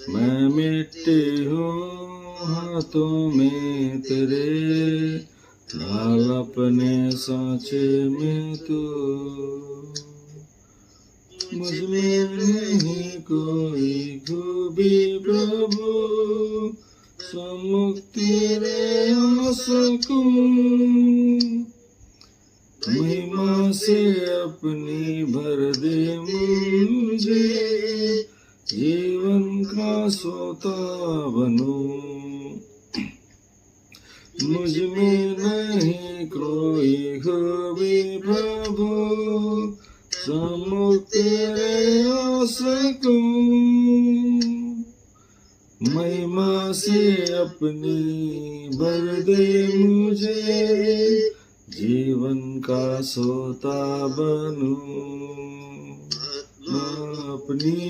मैं मिट्टी हूँ हाथों में तेरे, ढाल अपने सांचे में तू। मुझ में नहीं कोई खूबी प्रभु, सम्मुख तेरे आ सकूं। महिमा से अपनी भर दे मुझे, जीवन का सोता बनूं। मुझ में नहीं कोई खूबी प्रभु, सम्मुख तेरे आ सकूं। महिमा से अपनी भर दे मुझे, जीवन का सोता बनूं। अपनी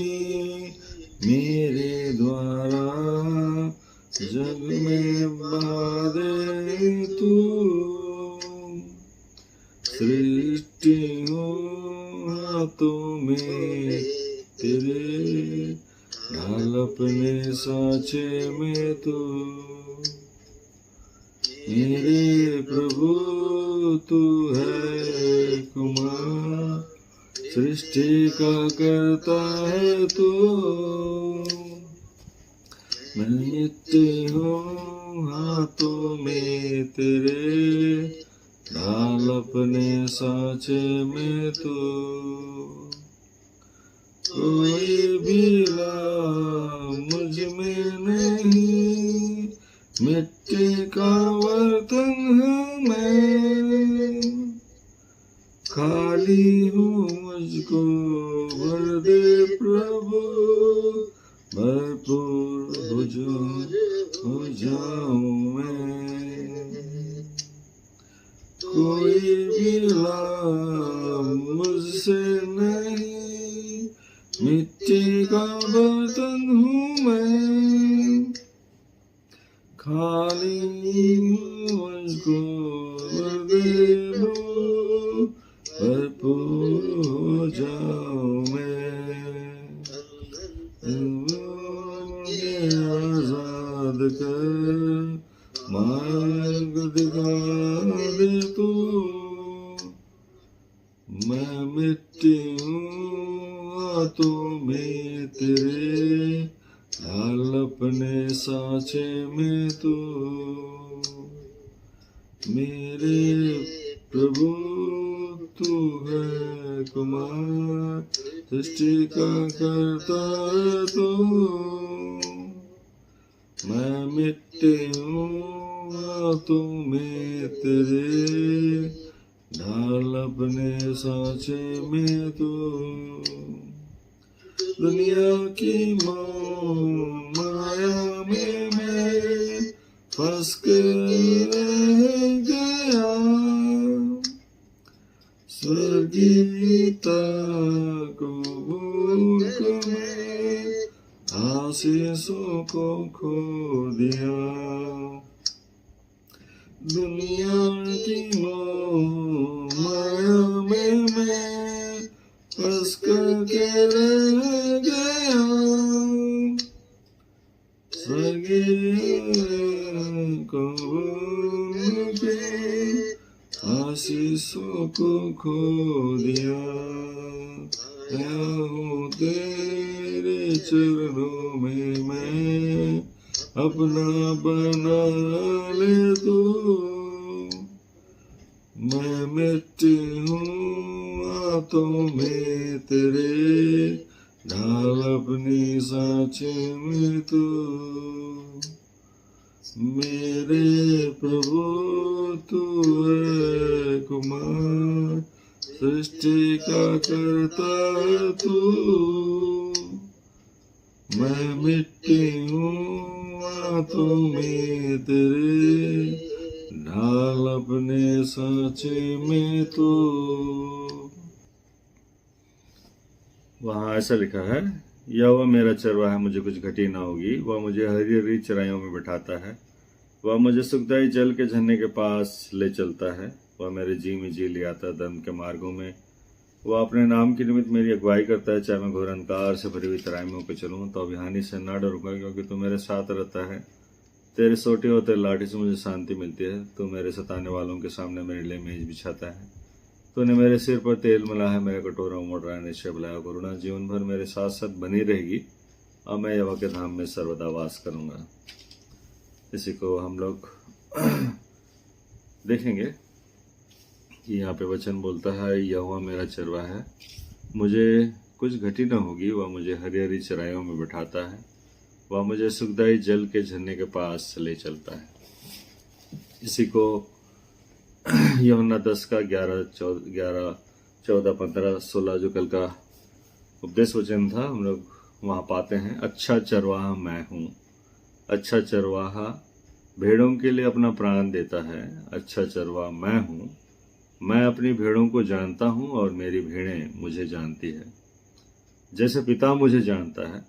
मेरे द्वारा जग में बहा दे तू। सृष्टि हूँ हाथों में तेरे, ढाल अपने सांचे में तू। मेरे प्रभु तू है कुमार, सृष्टि का करता है तू। मैं मिट्टी हूँ हाथों में तेरे, ढाल अपने सांचे में तू। कोई भी मुझ में नहीं, मिट्टी का बर्तन हूँ मैं। खाली हूँ मुझको भर दे प्रभु, भरपूर हो जाऊं मैं। कोई भी मुझसे नहीं, मिट्टी का बर्तन हूँ मैं। खाली मुझको भर दे लो, भरपूर हो जाऊं मैं। आजाद कर मार्ग दिखा दे तू। मैं मिट्टी हूँ हाथों में तेरे, ढाल अपने सांचे में तू। मेरे प्रभु तू है कुमार, सृष्टि का करता है तू। मैं मिट्टी हूँ हाथों में तेरे, ढाल अपने सांचे में तू। दुनिया की माया में मैं फंस कर रह गया, स्वर्गीयता को भूल कर मैं आशीषों को खो दिया। दुनिया की माया में मैं फंस कर के रह गया, स्वर्गीय को भूल के आशीषों को खो दिया। मैं हूँ तेरे चरणों में, मैं अपना बना ले तू। मैं मिट्टी हूँ हाथों में तेरे, ढाल अपनी सांचे में तू। मेरे प्रभु तू है कुमार, सृष्टि का करता है तू। मैं मिट्टी हूँ हाथों में तेरे, ढाल अपने सांचे में तू। वहाँ ऐसा लिखा है, यहोवा मेरा चरवाहा, मुझे कुछ घटी ना होगी। वह मुझे हरी हरी चराइयों में बिठाता है, वह मुझे सुखदाई जल के झरने के पास ले चलता है। वह मेरे जी में जी ले आता, धर्म के मार्गों में वह अपने नाम के निमित्त मेरी अगुवाई करता है, चाहे मैं घोर अंधकार से भरी हुई तराई में होकर चलूँ तो भी हानि से ना डरूंगा, क्योंकि तू मेरे साथ रहता है। तेरे सोटे और तेरे लाठी से मुझे शांति मिलती है। तू मेरे सताने वालों के सामने मेरे लिए मेज बिछाता है। तूने मेरे सिर पर तेल मिला है, मेरा कटोरा उमड़ रहा है। निश्चय भला करुणा जीवन भर मेरे साथ साथ बनी रहेगी, और मैं यहोवा के धाम में सर्वदा वास करूंगा। इसी को हम लोग देखेंगे कि यहाँ पे वचन बोलता है, यहोवा मेरा चरवाहा है, मुझे कुछ घटी न होगी। वह मुझे हरी हरी चराइयों में बिठाता है, वह मुझे सुखदायी जल के झरने के पास ले चलता है। इसी को यूहन्ना 10 का 11, 14, 15, 16 जो कल का उपदेश वचन था, हम लोग वहाँ पाते हैं। अच्छा चरवाहा मैं हूँ। अच्छा चरवाहा भेड़ों के लिए अपना प्राण देता है। अच्छा चरवाहा मैं हूँ। मैं अपनी भेड़ों को जानता हूँ और मेरी भेड़ें मुझे जानती है। जैसे पिता मुझे जानता है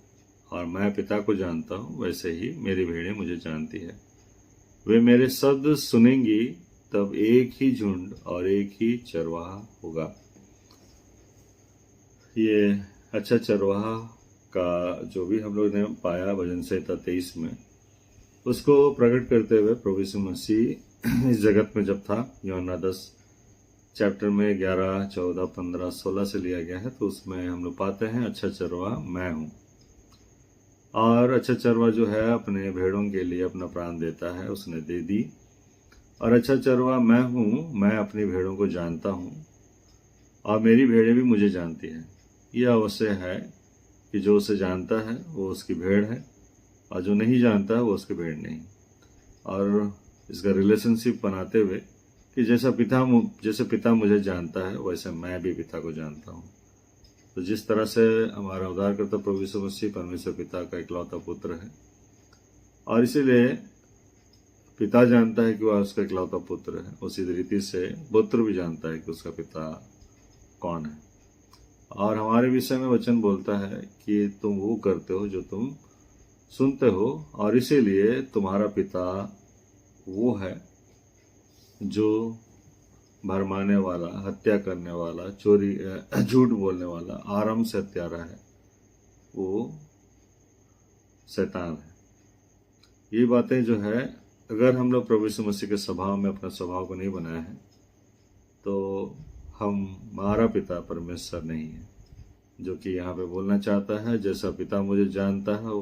और मैं पिता को जानता हूँ, वैसे ही मेरी भेड़ें मुझे जानती है। वे मेरे शब्द सुनेंगी, तब एक ही झुंड और एक ही चरवाहा होगा। ये अच्छा चरवाहा का जो भी हम लोग ने पाया भजन संहिता 23 में, उसको प्रकट करते हुए प्रभु यीशु मसीह इस जगत में जब था, यूहन्ना 10 चैप्टर में 11, 14, 15, 16 से लिया गया है, तो उसमें हम लोग पाते हैं अच्छा चरवाहा मैं हूँ। और अच्छा चरवाहा जो है अपने भेड़ों के लिए अपना प्राण देता है, उसने दे दी। और अच्छा चरवाहा मैं हूँ, मैं अपनी भेड़ों को जानता हूँ और मेरी भेड़ें भी मुझे जानती है। यह अवश्य है कि जो उसे जानता है वो उसकी भेड़ है, और जो नहीं जानता है वो उसकी भेड़ नहीं। और इसका रिलेशनशिप बनाते हुए कि जैसे पिता मुझे जानता है, वैसे मैं भी पिता को जानता हूँ। तो जिस तरह से हमारा उद्धारकर्ता प्रभु यीशु मसीह परमेश्वर पिता का इकलौता पुत्र है, और इसीलिए पिता जानता है कि वह उसका इकलौता पुत्र है, उसी रीति से पुत्र भी जानता है कि उसका पिता कौन है। और हमारे विषय में वचन बोलता है कि तुम वो करते हो जो तुम सुनते हो, और इसीलिए तुम्हारा पिता वो है जो भरमाने वाला, हत्या करने वाला, चोरी, झूठ बोलने वाला, आरंभ से हत्यारा है, वो शैतान है। ये बातें जो है, अगर हम लोग प्रभु यीशु मसीह के स्वभाव में अपना स्वभाव को नहीं बनाया है, तो हमारा पिता परमेश्वर नहीं है, जो कि यहाँ पे बोलना चाहता है, जैसा पिता मुझे जानता है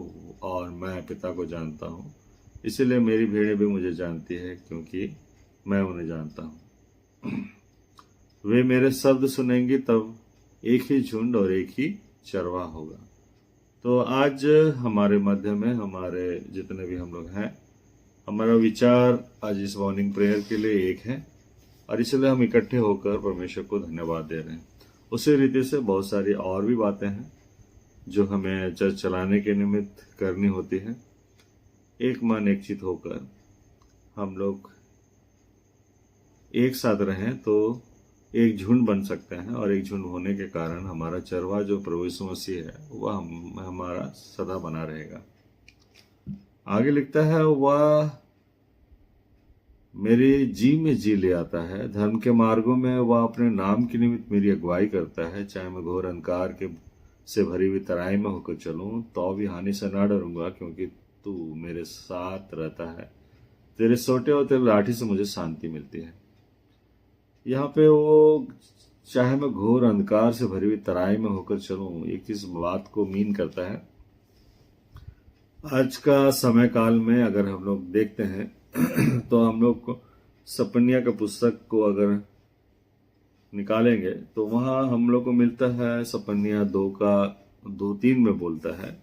और मैं पिता को जानता हूँ, इसीलिए मेरी भेड़ें भी मुझे जानती है, क्योंकि मैं उन्हें जानता हूँ। वे मेरे शब्द सुनेंगी, तब एक ही झुंड और एक ही चरवाहा होगा। तो आज हमारे मध्य में हमारे जितने भी हम लोग हैं, हमारा विचार आज इस मॉर्निंग प्रेयर के लिए एक है, और इसलिए हम इकट्ठे होकर परमेश्वर को धन्यवाद दे रहे हैं। उसी रीति से बहुत सारी और भी बातें हैं जो हमें चर्च चलाने के निमित्त करनी होती है। एक मन एक चित होकर हम लोग एक साथ रहें तो एक झुंड बन सकते हैं, और एक झुंड होने के कारण हमारा चरवाहा जो प्रभु यीशु मसीह है वह हमारा सदा बना रहेगा। आगे लिखता है, वह मेरे जी में जी ले आता है, धर्म के मार्गों में वह अपने नाम के निमित्त मेरी अगुवाई करता है। चाहे मैं घोर अंधकार से भरी हुई तराई में होकर चलूं तो भी हानि से ना डरूंगा, क्योंकि तू मेरे साथ रहता है। तेरे सोटे और तेरे लाठी से मुझे शांति मिलती है। यहाँ पे वो चाहे मैं घोर अंधकार से भरी हुई तराई में होकर चलूं, एक इस बात को मीन करता है। आज का समय काल में अगर हम लोग देखते हैं तो हम लोग को सपनिया का पुस्तक को अगर निकालेंगे तो वहाँ हम लोग को मिलता है, सपनिया 2:3 में बोलता है,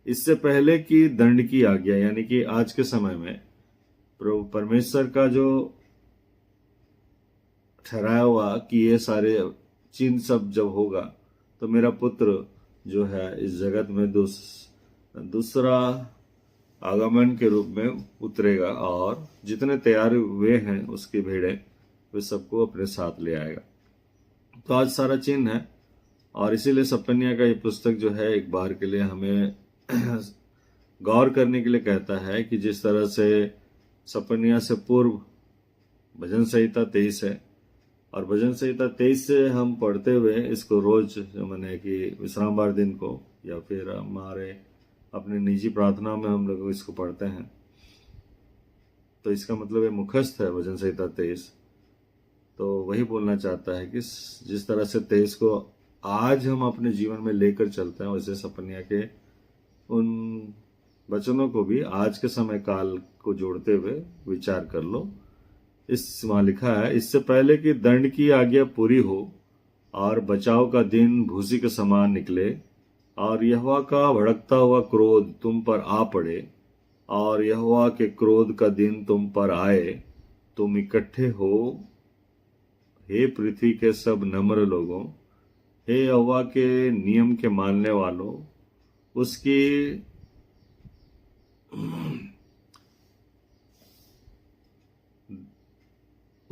इससे पहले कि दंड की आज्ञा, यानी कि आज के समय में प्रभु परमेश्वर का जो ठहराया हुआ कि ये सारे चिन्ह सब जब होगा तो मेरा पुत्र जो है इस जगत में दूसरा आगमन के रूप में उतरेगा, और जितने तैयार हुए हैं उसकी भेड़ें वे सबको अपने साथ ले आएगा। तो आज सारा चिन्ह है, और इसीलिए सपनिया का ये पुस्तक जो है एक बार के लिए हमें गौर करने के लिए कहता है कि जिस तरह से सपनिया से पूर्व भजन संहिता 23 है, और भजन संहिता 23 से हम पढ़ते हुए इसको रोज मैंने कि विश्रामवार दिन को या फिर हमारे अपने निजी प्रार्थना में हम लोग इसको पढ़ते हैं। तो इसका मतलब ये मुखस्थ है भजन संहिता 23। तो वही बोलना चाहता है कि जिस तरह से 23 को आज हम अपने जीवन में लेकर चलते हैं, वैसे सपनिया के उन वचनों को भी आज के समय काल को जोड़ते हुए विचार कर लो। इस वहां लिखा है, इससे पहले कि दंड की आज्ञा पूरी हो और बचाव का दिन भूसी के समान निकले और यहोवा का भड़कता हुआ क्रोध तुम पर आ पड़े और यहोवा के क्रोध का दिन तुम पर आए, तुम इकट्ठे हो, हे पृथ्वी के सब नम्र लोगों, हे यहोवा के नियम के मानने वालों, उसकी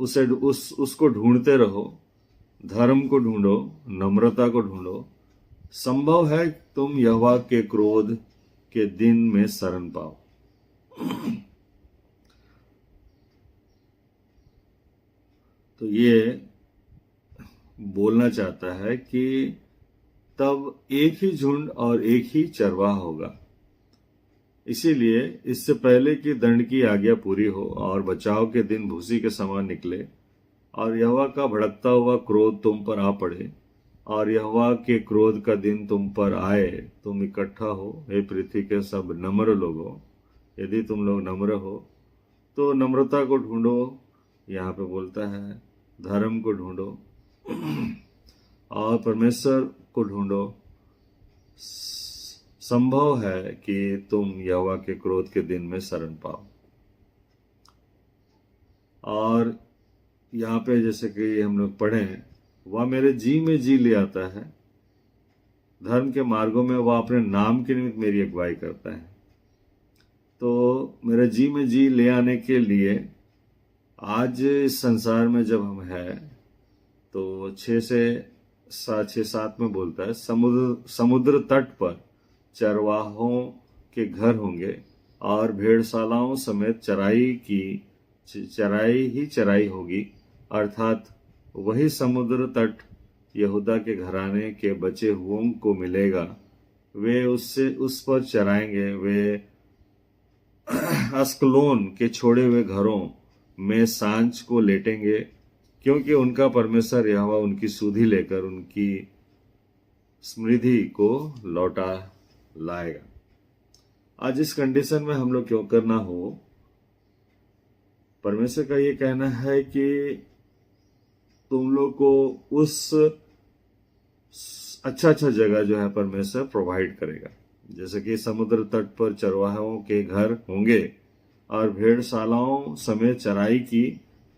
उसको ढूंढते रहो, धर्म को ढूंढो, नम्रता को ढूंढो। संभव है तुम यहोवा के क्रोध के दिन में शरण पाओ। तो ये बोलना चाहता है कि तब एक ही झुंड और एक ही चरवाहा होगा। इसीलिए इससे पहले कि दंड की आज्ञा पूरी हो और बचाव के दिन भूसी के समान निकले और यहोवा का भड़कता हुआ क्रोध तुम पर आ पड़े और यहोवा के क्रोध का दिन तुम पर आए, तुम इकट्ठा हो, हे पृथ्वी के सब नम्र लोगों। यदि तुम लोग नम्र हो तो नम्रता को ढूंढो, यहाँ पे बोलता है धर्म को ढूंढो और परमेश्वर को ढूंढो। संभव है कि तुम यहोवा के क्रोध के दिन में शरण पाओ। और यहाँ पे जैसे कि हम लोग पढ़े, वह मेरे जी में जी ले आता है, धर्म के मार्गों में वह अपने नाम के निमित्त मेरी अगुवाई करता है। तो मेरे जी में जी ले आने के लिए आज इस संसार में जब हम हैं तो 6:7 में बोलता है, समुद्र तट पर चरवाहों के घर होंगे और भेड़शालाओं समेत चराई होगी, अर्थात वही समुद्र तट यहूदा के घराने के बचे हुओं को मिलेगा। वे उस पर चराएंगे। वे अस्कलोन के छोड़े हुए घरों में सांझ को लेटेंगे, क्योंकि उनका परमेश्वर यहोवा उनकी सुधि लेकर उनकी समृद्धि को लौटा लाएगा। आज इस कंडीशन में हम लोग क्यों करना हो, परमेश्वर का ये कहना है कि तुम लोग को उस अच्छा जगह जो है परमेश्वर प्रोवाइड करेगा। जैसे कि समुद्र तट पर चरवाहों के घर होंगे और भेड़शालाओं समेत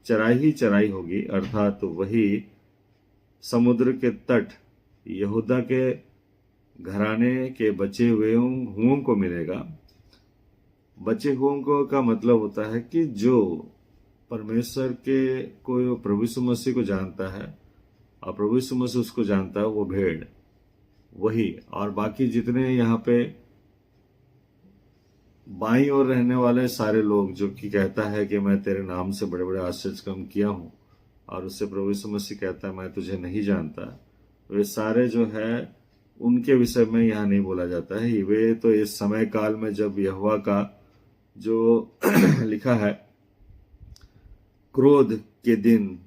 चराई होगी, अर्थात वही समुद्र के तट यहूदा के घराने के बचे हुओं को मिलेगा। बचे हुओं का मतलब होता है कि जो परमेश्वर के को प्रभु यीशु मसीह को जानता है और प्रभु यीशु मसीह उसको जानता है, वो भेड़ वही। और बाकी जितने यहाँ पे बाईं ओर रहने वाले सारे लोग, जो कि कहता है कि मैं तेरे नाम से बड़े बड़े आश्चर्य काम किया हूं, और उससे प्रभु यीशु मसीह कहता है मैं तुझे नहीं जानता, वे सारे जो है उनके विषय में यहाँ नहीं बोला जाता है। वे तो इस समय काल में जब यहोवा का जो लिखा है क्रोध के दिन,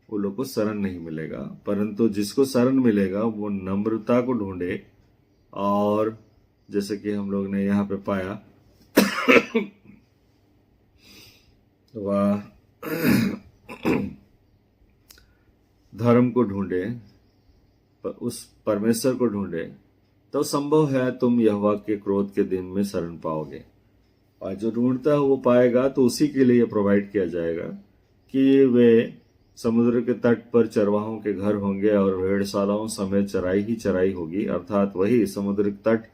वो लोग को शरण नहीं मिलेगा, परंतु जिसको शरण मिलेगा वो नम्रता को ढूंढे। और जैसे कि हम लोग ने यहाँ पे पाया वह धर्म को ढूंढे, उस परमेश्वर को ढूंढे, तो संभव है तुम यहोवा के क्रोध के दिन में शरण पाओगे। और जो ढूंढता है वो पाएगा। तो उसी के लिए प्रोवाइड किया जाएगा कि वे समुद्र के तट पर चरवाहों के घर होंगे और भेड़शालाओं समेत चराई होगी, अर्थात वही समुद्र तट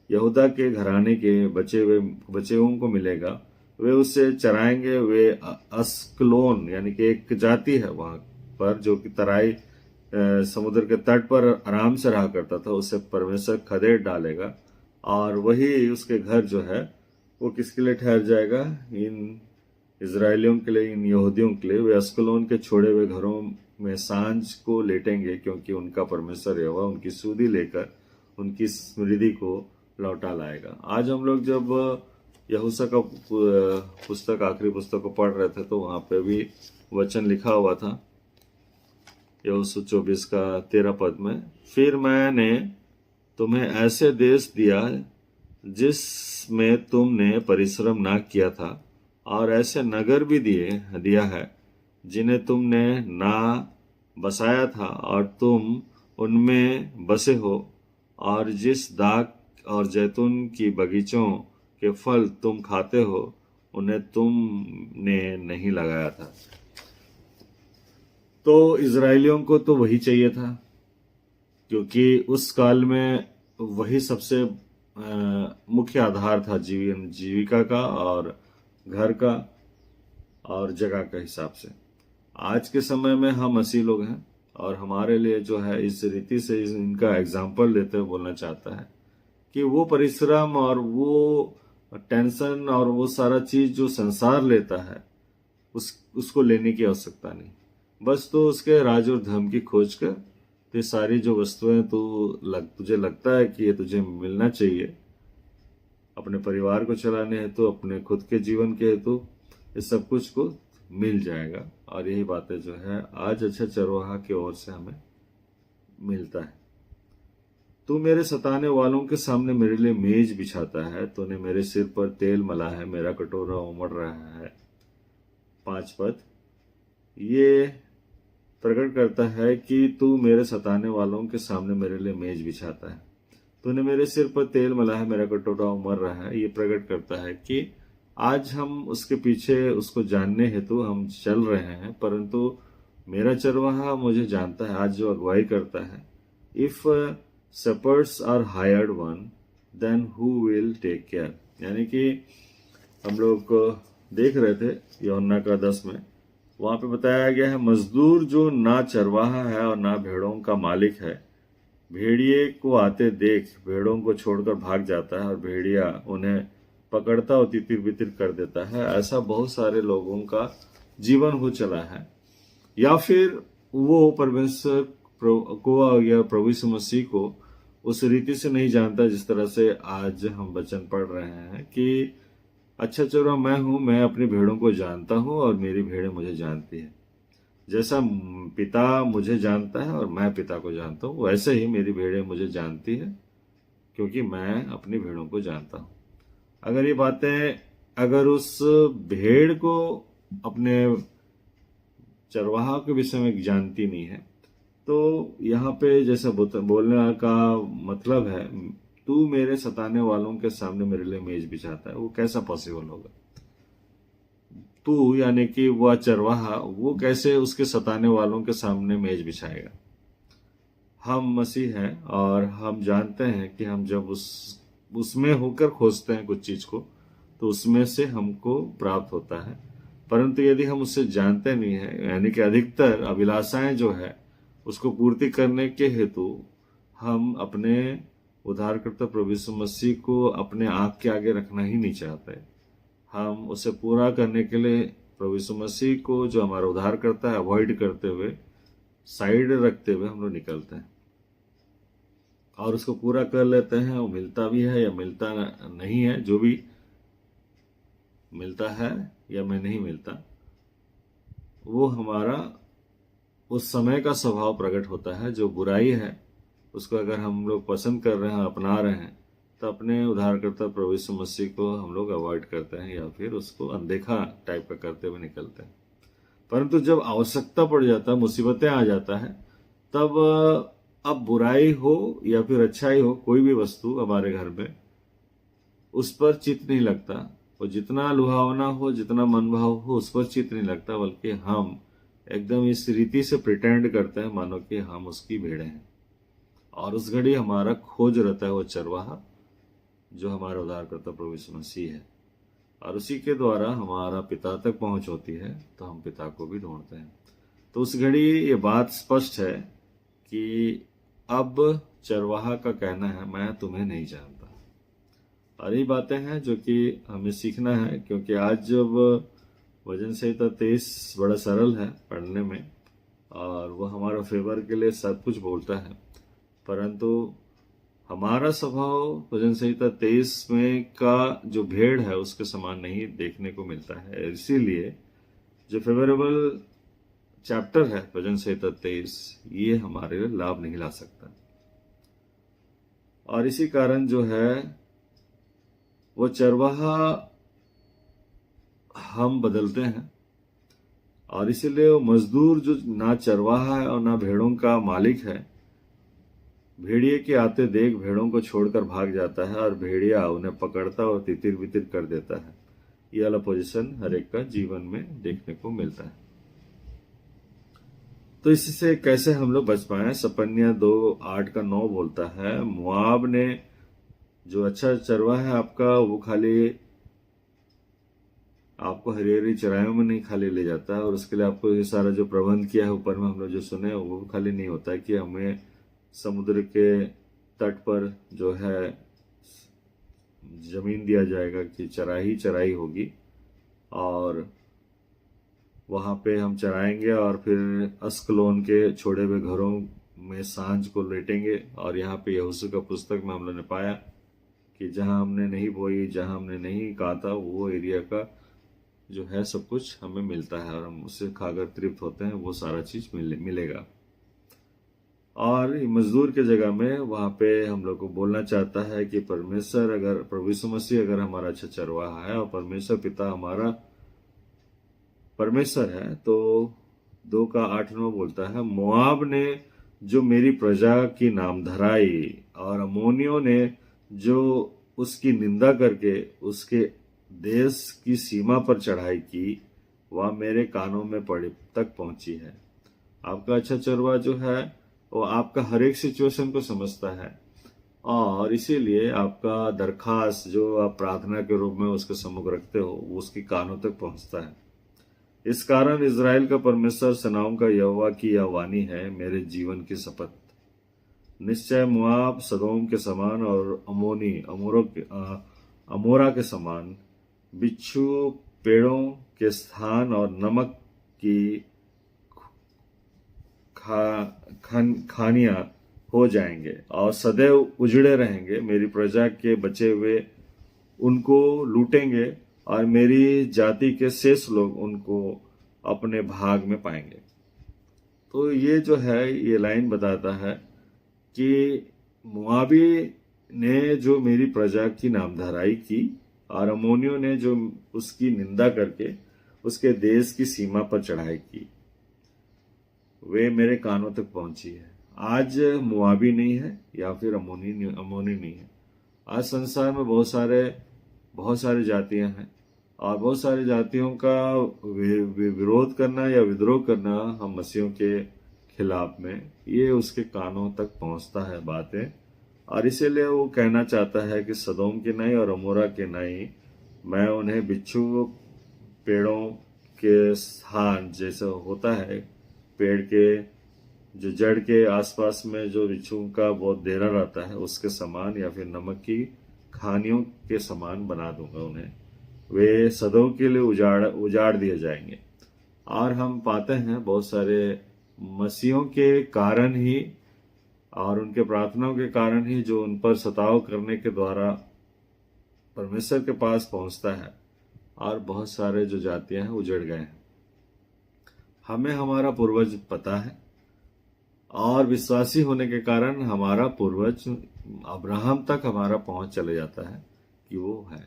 यहूदा के घराने के बचे हुओं को मिलेगा। वे उससे चराएंगे। वे अस्कलोन यानी कि एक जाति है वहां पर जो कि तराई समुद्र के तट पर आराम से रहा करता था, उसे परमेश्वर खदेड़ डालेगा और वही उसके घर जो है वो किसके लिए ठहर जाएगा, इन इजरायलियों के लिए, इन यहूदियों के लिए। वे अस्कलोन के छोड़े हुए घरों में सांझ को लेटेंगे, क्योंकि उनका परमेश्वर यहोवा उनकी सूधी लेकर उनकी स्मृति को लौटा लाएगा। आज हम लोग जब यहोशू का पुस्तक, आखिरी पुस्तक को पढ़ रहे थे, तो वहां पे भी वचन लिखा हुआ था, यहोशू 24 का 13 पद में, फिर मैंने तुम्हें ऐसे देश दिया जिसमें तुमने परिश्रम ना किया था, और ऐसे नगर भी दिया है जिन्हें तुमने ना बसाया था, और तुम उनमें बसे हो, और जिस दाख और जैतून की बगीचों के फल तुम खाते हो, उन्हें तुमने नहीं लगाया था। तो इजरायलियों को तो वही चाहिए था, क्योंकि उस काल में वही सबसे मुख्य आधार था जीविका का और घर का और जगह के हिसाब से। आज के समय में हम मसीह लोग हैं, और हमारे लिए जो है इस रीति से इनका एग्जाम्पल देते हुए बोलना चाहता है कि वो परिश्रम और वो टेंशन और वो सारा चीज जो संसार लेता है, उसको लेने की आवश्यकता नहीं। बस तो उसके राज और धर्म की खोज कर, तो ये सारी जो वस्तुएं तुझे लगता है कि ये तुझे मिलना चाहिए अपने परिवार को चलाने हेतु, अपने खुद के जीवन के हेतु, इस सब कुछ को मिल जाएगा। और यही बातें जो है आज अच्छा चरवाहा की ओर से हमें मिलता है। तू मेरे सताने वालों के सामने मेरे लिए मेज बिछाता है, तूने मेरे सिर पर तेल मला है, मेरा कटोरा उमड़ रहा है। 5 पद ये प्रकट करता है कि तू मेरे सताने वालों के सामने मेरे लिए मेज बिछाता है, तूने मेरे सिर पर तेल मला है, मेरा कटोरा उमड़ रहा है। ये प्रकट करता है कि आज हम उसके पीछे उसको जानने हेतु हम चल रहे हैं, परंतु मेरा चरवाहा मुझे जानता है। आज जो अगुवाई करता है, if shepherds are hired one, then who will take care। यानी कि हम लोग देख रहे थे यूहन्ना का 10 में, वहां पे बताया गया है, मजदूर जो ना चरवाहा है और ना भेड़ों का मालिक है, भेड़िए को आते देख भेड़ों को छोड़कर भाग जाता है, और भेड़िया उन्हें पकड़ता और तितिर बितिर कर देता है। ऐसा बहुत सारे लोगों का जीवन हो चला है। या फिर वो परमेश्वर को या प्रभु यीशु मसीह को उस रीति से नहीं जानता जिस तरह से आज हम वचन पढ़ रहे हैं कि अच्छा चरवाहा मैं हूं, मैं अपनी भेड़ों को जानता हूं और मेरी भेड़ें मुझे जानती है। जैसा पिता मुझे जानता है और मैं पिता को जानता हूं, वैसे ही मेरी भेड़ें मुझे जानती है, क्योंकि मैं अपनी भेड़ों को जानता हूं। अगर ये बातें अगर उस भेड़ को अपने चरवाहा के विषय में जानती नहीं है, तो यहाँ पे जैसा बोलने का मतलब है, तू मेरे सताने वालों के सामने मेरे लिए मेज बिछाता है, वो कैसा पॉसिबल होगा? तू यानी कि वह चरवाहा, वो कैसे उसके सताने वालों के सामने मेज बिछाएगा? हम मसीह हैं और हम जानते हैं कि हम जब उसमें होकर खोजते हैं कुछ चीज को, तो उसमें से हमको प्राप्त होता है। परंतु यदि हम उससे जानते नहीं है, यानी कि अधिकतर अभिलाषाएं जो है उसको पूर्ति करने के हेतु हम अपने उद्धारकर्ता प्रभु यीशु मसीह को अपने आंख के आगे रखना ही नहीं चाहते। हम उसे पूरा करने के लिए प्रभु यीशु मसीह को, जो हमारा उद्धार करता है, अवॉइड करते हुए, साइड रखते हुए हम लोग निकलते हैं और उसको पूरा कर लेते हैं। वो मिलता भी है या मिलता नहीं है, जो भी मिलता है या मैं नहीं मिलता, वो हमारा उस समय का स्वभाव प्रकट होता है। जो बुराई है उसको अगर हम लोग पसंद कर रहे हैं, अपना रहे हैं, तो अपने उद्धारकर्ता प्रभु यीशु मसीह को हम लोग अवॉइड करते हैं या फिर उसको अनदेखा टाइप का करते हुए निकलते हैं। परंतु जब आवश्यकता पड़ जाता है, मुसीबतें आ जाता है, तब अब बुराई हो या फिर अच्छाई हो, कोई भी वस्तु हमारे घर में, उस पर चित्त नहीं लगता। और जितना लुभावना हो, जितना मनभाव हो, उस पर चित्त नहीं लगता, बल्कि हम एकदम इस रीति से प्रिटेंड करते हैं मानो कि हम उसकी भेड़ें हैं। और उस घड़ी हमारा खोज रहता है वो चरवाहा, जो हमारा उद्धारकर्ता प्रभु यीशु मसीह है, और उसी के द्वारा हमारा पिता तक पहुंच होती है, तो हम पिता को भी ढूंढते हैं। तो उस घड़ी ये बात स्पष्ट है कि अब चरवाहा का कहना है, मैं तुम्हें नहीं जानता। और ये बातें हैं जो कि हमें सीखना है, क्योंकि आज जब वचन संहिता 23 बड़ा सरल है पढ़ने में, और वो हमारा फेवर के लिए सब कुछ बोलता है, परंतु हमारा स्वभाव भजन संहिता 23 में का जो भेड़ है उसके समान नहीं देखने को मिलता है। इसीलिए जो फेवरेबल चैप्टर है भजन संहिता 23, ये हमारे लिए लाभ नहीं ला सकता। और इसी कारण जो है वो चरवाहा हम बदलते हैं, और इसीलिए वो मजदूर जो ना चरवाहा है और ना भेड़ों का मालिक है, भेड़िए के आते देख भेड़ों को छोड़कर भाग जाता है और भेड़िया उन्हें पकड़ता और तितिर बितिर कर देता है। ये वाला पोजीशन हर एक का जीवन में देखने को मिलता है। तो इससे कैसे हम लोग बच पाए? सपन्या 2:8-9 बोलता है, मुआब ने जो अच्छा चरवाहा है आपका, वो खाली आपको हरी हरी चराइयों में नहीं खाली ले जाता है, और उसके लिए आपको ये सारा जो प्रबंध किया है ऊपर में हम लोग जो सुने वो खाली नहीं होता है कि हमें समुद्र के तट पर जो है जमीन दिया जाएगा कि चराई चराई होगी, और वहां पे हम चराएंगे और फिर अस्कलोन के छोड़े हुए घरों में सांझ को लेटेंगे। और यहाँ पे यहोशू का पुस्तक में हम लोगों ने पाया कि जहां हमने नहीं बोई, जहां हमने नहीं काटा, वो एरिया का जो है सब कुछ हमें मिलता है और हम उससे खाकर तृप्त होते हैं, वो सारा चीज मिलेगा। और मजदूर के जगह में वहां पे हम लोग को बोलना चाहता है कि परमेश्वर अगर, प्रभु यीशु मसीह अगर हमारा अच्छा चरवाहा है और परमेश्वर पिता हमारा परमेश्वर है, तो 2:8-9 बोलता है, मोआब ने जो मेरी प्रजा की नाम धराई और अम्मोनियों ने जो उसकी निंदा करके उसके देश की सीमा पर चढ़ाई की, वह मेरे कानों में पड़े तक पहुंची है। आपका अच्छा चरवा जो है वो आपका हर एक सिचुएशन को समझता है, और इसीलिए आपका दरखास्त जो आप प्रार्थना के रूप में उसके सम्मुख रखते हो वो उसके कानों तक पहुंचता है। इस कारण इज़राइल का परमेश्वर सेनाओं का यहोवा की यह वाणी है, मेरे जीवन की शपथ, निश्चय मोआब सदोम के समान और अमोरा के समान बिच्छू पेड़ों के स्थान और नमक की खानियां हो जाएंगे और सदैव उजड़े रहेंगे। मेरी प्रजा के बचे हुए उनको लूटेंगे और मेरी जाति के शेष लोग उनको अपने भाग में पाएंगे। तो ये जो है ये लाइन बताता है कि मुआबी ने जो मेरी प्रजा की नामधराई की और अमोनियों ने जो उसकी निंदा करके उसके देश की सीमा पर चढ़ाई की, वे मेरे कानों तक पहुंची है। आज मुआबी नहीं है या फिर अमोनी नहीं है। आज संसार में बहुत सारे जातियां हैं, और बहुत सारी जातियों का विरोध करना या विद्रोह करना हम मसीहों के खिलाफ में, ये उसके कानों तक पहुंचता है बातें, और इसीलिए वो कहना चाहता है कि सदोम के नहीं और अमोरा के नहीं, मैं उन्हें बिच्छू पेड़ों के स्थान, जैसे होता है पेड़ के जो जड़ के आसपास में जो बिच्छू का बहुत डेरा रहता है उसके समान, या फिर नमक की खानियों के समान बना दूंगा उन्हें। वे सदों के लिए उजाड़ दिए जाएंगे। और हम पाते हैं बहुत सारे मसीहों के कारण ही और उनके प्रार्थनाओं के कारण ही जो उन पर सताव करने के द्वारा परमेश्वर के पास पहुंचता है, और बहुत सारे जो जातियां हैं उजड़ गए हैं। हमें हमारा पूर्वज पता है, और विश्वासी होने के कारण हमारा पूर्वज अब्राहम तक हमारा पहुंच चले जाता है कि वो है।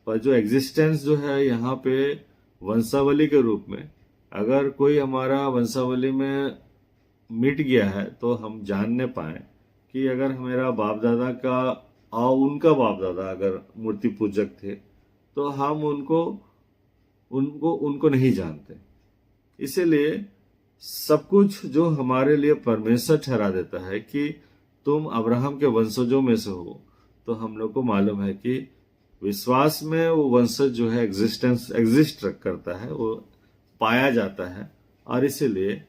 पर जो एग्जिस्टेंस जो है यहाँ पे वंशावली के रूप में, अगर कोई हमारा वंशावली में मिट गया है तो हम जानने पाए कि अगर मेरा बाप दादा का और उनका बाप दादा अगर मूर्ति पूजक थे तो हम उनको नहीं जानते। इसीलिए सब कुछ जो हमारे लिए परमेश्वर ठहरा देता है कि तुम अब्राहम के वंशजों में से हो, तो हम लोग को मालूम है कि विश्वास में वो वंशज जो है एग्जिस्ट करता है, वो पाया जाता है, और इसीलिए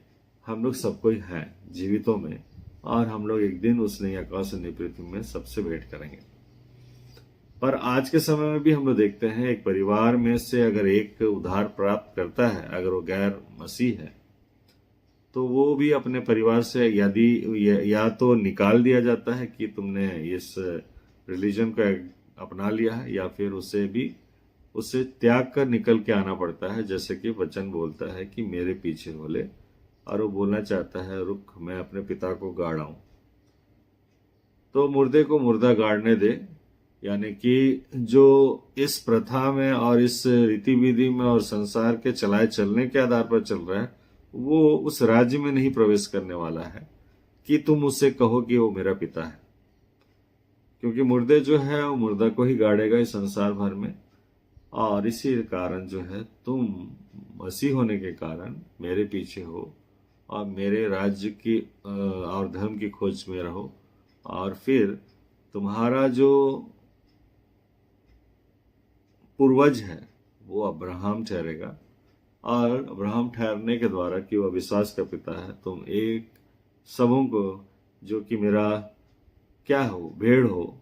हम लोग सब कोई हैं जीवितों में, और हम लोग एक दिन उस नई आकाश और नई पृथ्वी में सबसे भेंट करेंगे। पर आज के समय में भी हम लोग देखते हैं एक परिवार में से अगर एक उद्धार प्राप्त करता है, अगर वो गैर मसीह है, तो वो भी अपने परिवार से यदि या तो निकाल दिया जाता है कि तुमने इस रिलीजन को अपना लिया है, या फिर उसे त्याग कर निकल के आना पड़ता है, जैसे कि वचन बोलता है कि मेरे पीछे हो ले, और वो बोलना चाहता है रुक मैं अपने पिता को गाड़ाऊं। तो मुर्दे को मुर्दा गाड़ने दे, यानी कि जो इस प्रथा में और इस रीति विधि में और संसार के चलाए चलने के आधार पर चल रहा है, वो उस राज्य में नहीं प्रवेश करने वाला है कि तुम उससे कहो कि वो मेरा पिता है। क्योंकि मुर्दे जो है वो मुर्दा को ही गाड़ेगा इस संसार भर में। और इसी कारण जो है तुम मसीह होने के कारण मेरे पीछे हो और मेरे राज्य की और धर्म की खोज में रहो, और फिर तुम्हारा जो पूर्वज है वो अब्राहम ठहरेगा, और अब्राहम ठहरने के द्वारा कि वह विश्वास का पिता है, तुम एक सबों को जो कि मेरा क्या हो, भेड़ हो,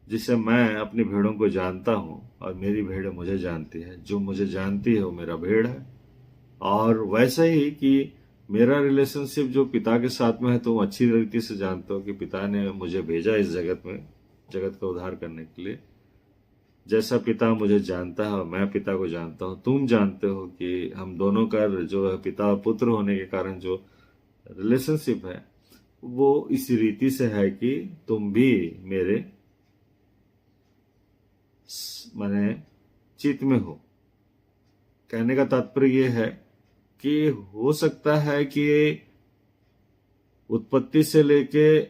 जिसे मैं अपनी भेड़ों को जानता हूँ और मेरी भेड़ मुझे जानती है, जो मुझे जानती है वो मेरा भेड़ है। और वैसे ही कि मेरा रिलेशनशिप जो पिता के साथ में है, तुम अच्छी रीति से जानते हो कि पिता ने मुझे भेजा इस जगत में, जगत का उद्धार करने के लिए। जैसा पिता मुझे जानता है और मैं पिता को जानता हूँ, तुम जानते हो कि हम दोनों का जो है पिता और पुत्र होने के कारण जो रिलेशनशिप है वो इस रीति से है कि तुम भी मेरे माने चित्त में हो। कहने का तात्पर्य यह है कि हो सकता है कि उत्पत्ति से लेके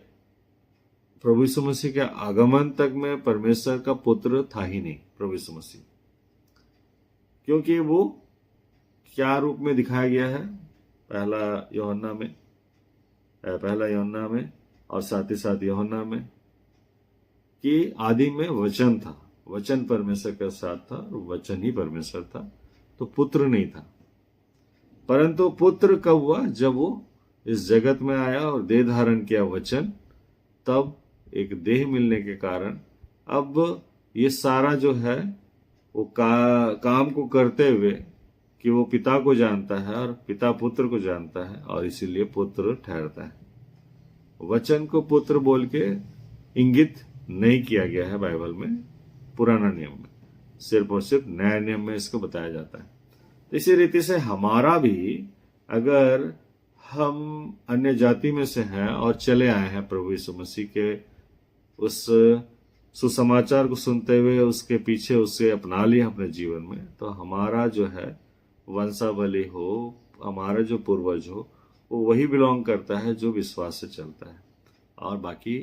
प्रभु यीशु मसीह के आगमन तक में परमेश्वर का पुत्र था ही नहीं प्रभु यीशु मसीह, क्योंकि वो क्या रूप में दिखाया गया है पहला यूहन्ना में और साथ ही साथ यूहन्ना में, कि आदि में वचन था, वचन परमेश्वर के साथ था और वचन ही परमेश्वर था, तो पुत्र नहीं था। परंतु पुत्र कब हुआ? जब वो इस जगत में आया और देह धारण किया वचन, तब एक देह मिलने के कारण अब ये सारा जो है वो काम को करते हुए कि वो पिता को जानता है और पिता पुत्र को जानता है, और इसीलिए पुत्र ठहरता है। वचन को पुत्र बोल के इंगित नहीं किया गया है बाइबल में, पुराना नियम में, सिर्फ और सिर्फ नया नियम में इसको बताया जाता है। तो इसी रीति से हमारा भी, अगर हम अन्य जाति में से हैं और चले आए हैं प्रभु यीशु मसीह के उस सुसमाचार को सुनते हुए उसके पीछे उसे अपना लिया अपने जीवन में, तो हमारा जो है वंशावली हो, हमारा जो पूर्वज हो, वो वही बिलोंग करता है जो विश्वास से चलता है, और बाकी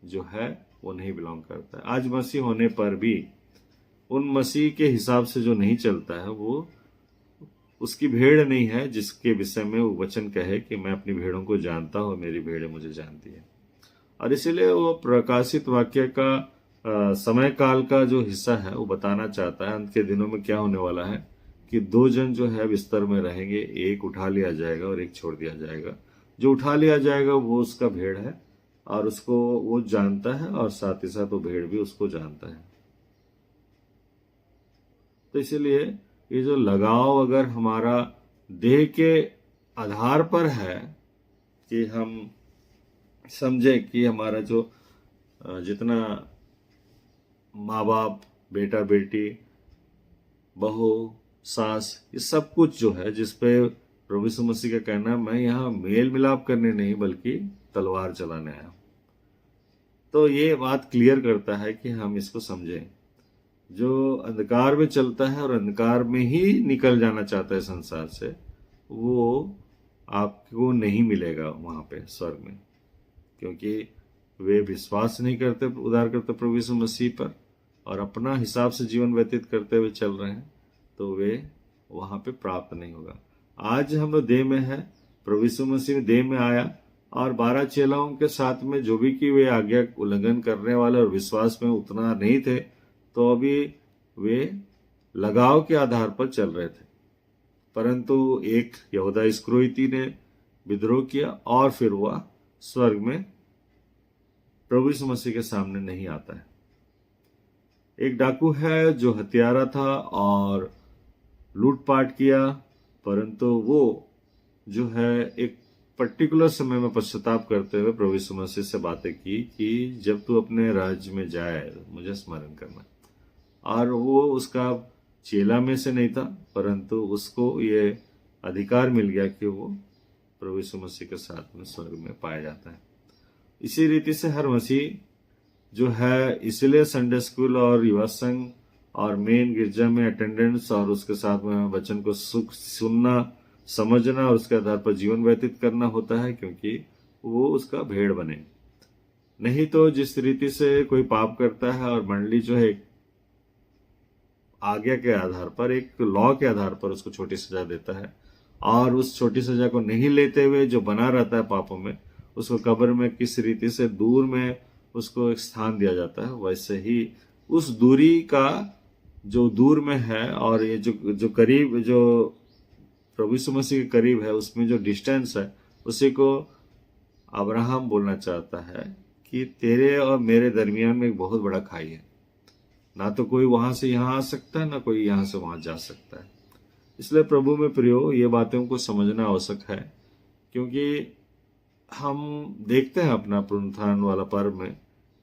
जो है वो नहीं बिलोंग करता है। आज मसीह होने पर भी उन मसीह के हिसाब से जो नहीं चलता है वो उसकी भेड़ नहीं है, जिसके विषय में वो वचन कहे कि मैं अपनी भेड़ों को जानता हूँ, मेरी भेड़ मुझे जानती है। और इसीलिए वो प्रकाशित वाक्य का समय काल का जो हिस्सा है वो बताना चाहता है अंत के दिनों में क्या होने वाला है, कि दो जन जो है बिस्तर में रहेंगे, एक उठा लिया जाएगा और एक छोड़ दिया जाएगा। जो उठा लिया जाएगा वो उसका भेड़ है और उसको वो जानता है, और साथ ही साथ वो भेड़ भी उसको जानता है। तो इसीलिए ये जो लगाव अगर हमारा देह के आधार पर है, कि हम समझे कि हमारा जो जितना माँ बाप, बेटा बेटी, बहू, सास, ये सब कुछ जो है जिस पे प्रभु यीशु मसीह का कहना है, मैं यहाँ मेल मिलाप करने नहीं बल्कि तलवार चलाने आया हूं। तो ये बात क्लियर करता है कि हम इसको समझें। जो अंधकार में चलता है और अंधकार में ही निकल जाना चाहता है संसार से, वो आपको नहीं मिलेगा वहां पे स्वर्ग में, क्योंकि वे विश्वास नहीं करते उद्धार करते प्रभु यीशु मसीह पर और अपना हिसाब से जीवन व्यतीत करते हुए चल रहे हैं, तो वे वहां पे प्राप्त नहीं होगा। आज हम लोग देह में है, प्रभु यीशु मसीह देह में आया और 12 चेलाओं के साथ में जो भी कि वे आज्ञा उल्लंघन करने वाले और विश्वास में उतना नहीं थे, तो अभी वे लगाव के आधार पर चल रहे थे। परंतु एक यहूदा इस्करियोती ने विद्रोह किया और फिर वह स्वर्ग में प्रभु यीशु मसीह के सामने नहीं आता है। एक डाकू है जो हत्यारा था और लूटपाट किया, परंतु वो जो है एक पर्टिकुलर समय में पश्चाताप करते हुए प्रभु यीशु मसीह से बातें की कि जब तू अपने राज्य में जाए मुझे स्मरण करना। और वो उसका चेला में से नहीं था, परंतु उसको ये अधिकार मिल गया कि वो प्रभु यीशु मसीह के साथ में स्वर्ग में पाया जाता है। इसी रीति से हर मसीह जो है, इसलिए संडे स्कूल और युवा संघ और मेन गिरजा में अटेंडेंस और उसके साथ में वचन को सुनना, समझना और उसके आधार पर जीवन व्यतीत करना होता है, क्योंकि वो उसका भेड़ बने। नहीं तो जिस रीति से कोई पाप करता है और मंडली जो है आज्ञा के आधार पर, एक लॉ के आधार पर उसको छोटी सजा देता है, और उस छोटी सजा को नहीं लेते हुए जो बना रहता है पापों में, उसको कब्र में किस रीति से दूर में उसको एक स्थान दिया जाता है, वैसे ही उस दूरी का जो दूर में है और ये जो करीब, जो प्रभु यीशु मसीह के करीब है, उसमें जो डिस्टेंस है, उसी को अब्राहम बोलना चाहता है कि तेरे और मेरे दरमियान में एक बहुत बड़ा खाई है, ना तो कोई वहां से यहां आ सकता है, ना कोई यहां से वहां जा सकता है। इसलिए प्रभु में प्रियो, ये बातों को समझना आवश्यक है, क्योंकि हम देखते हैं अपना पुनरुत्थान वाला पर्व में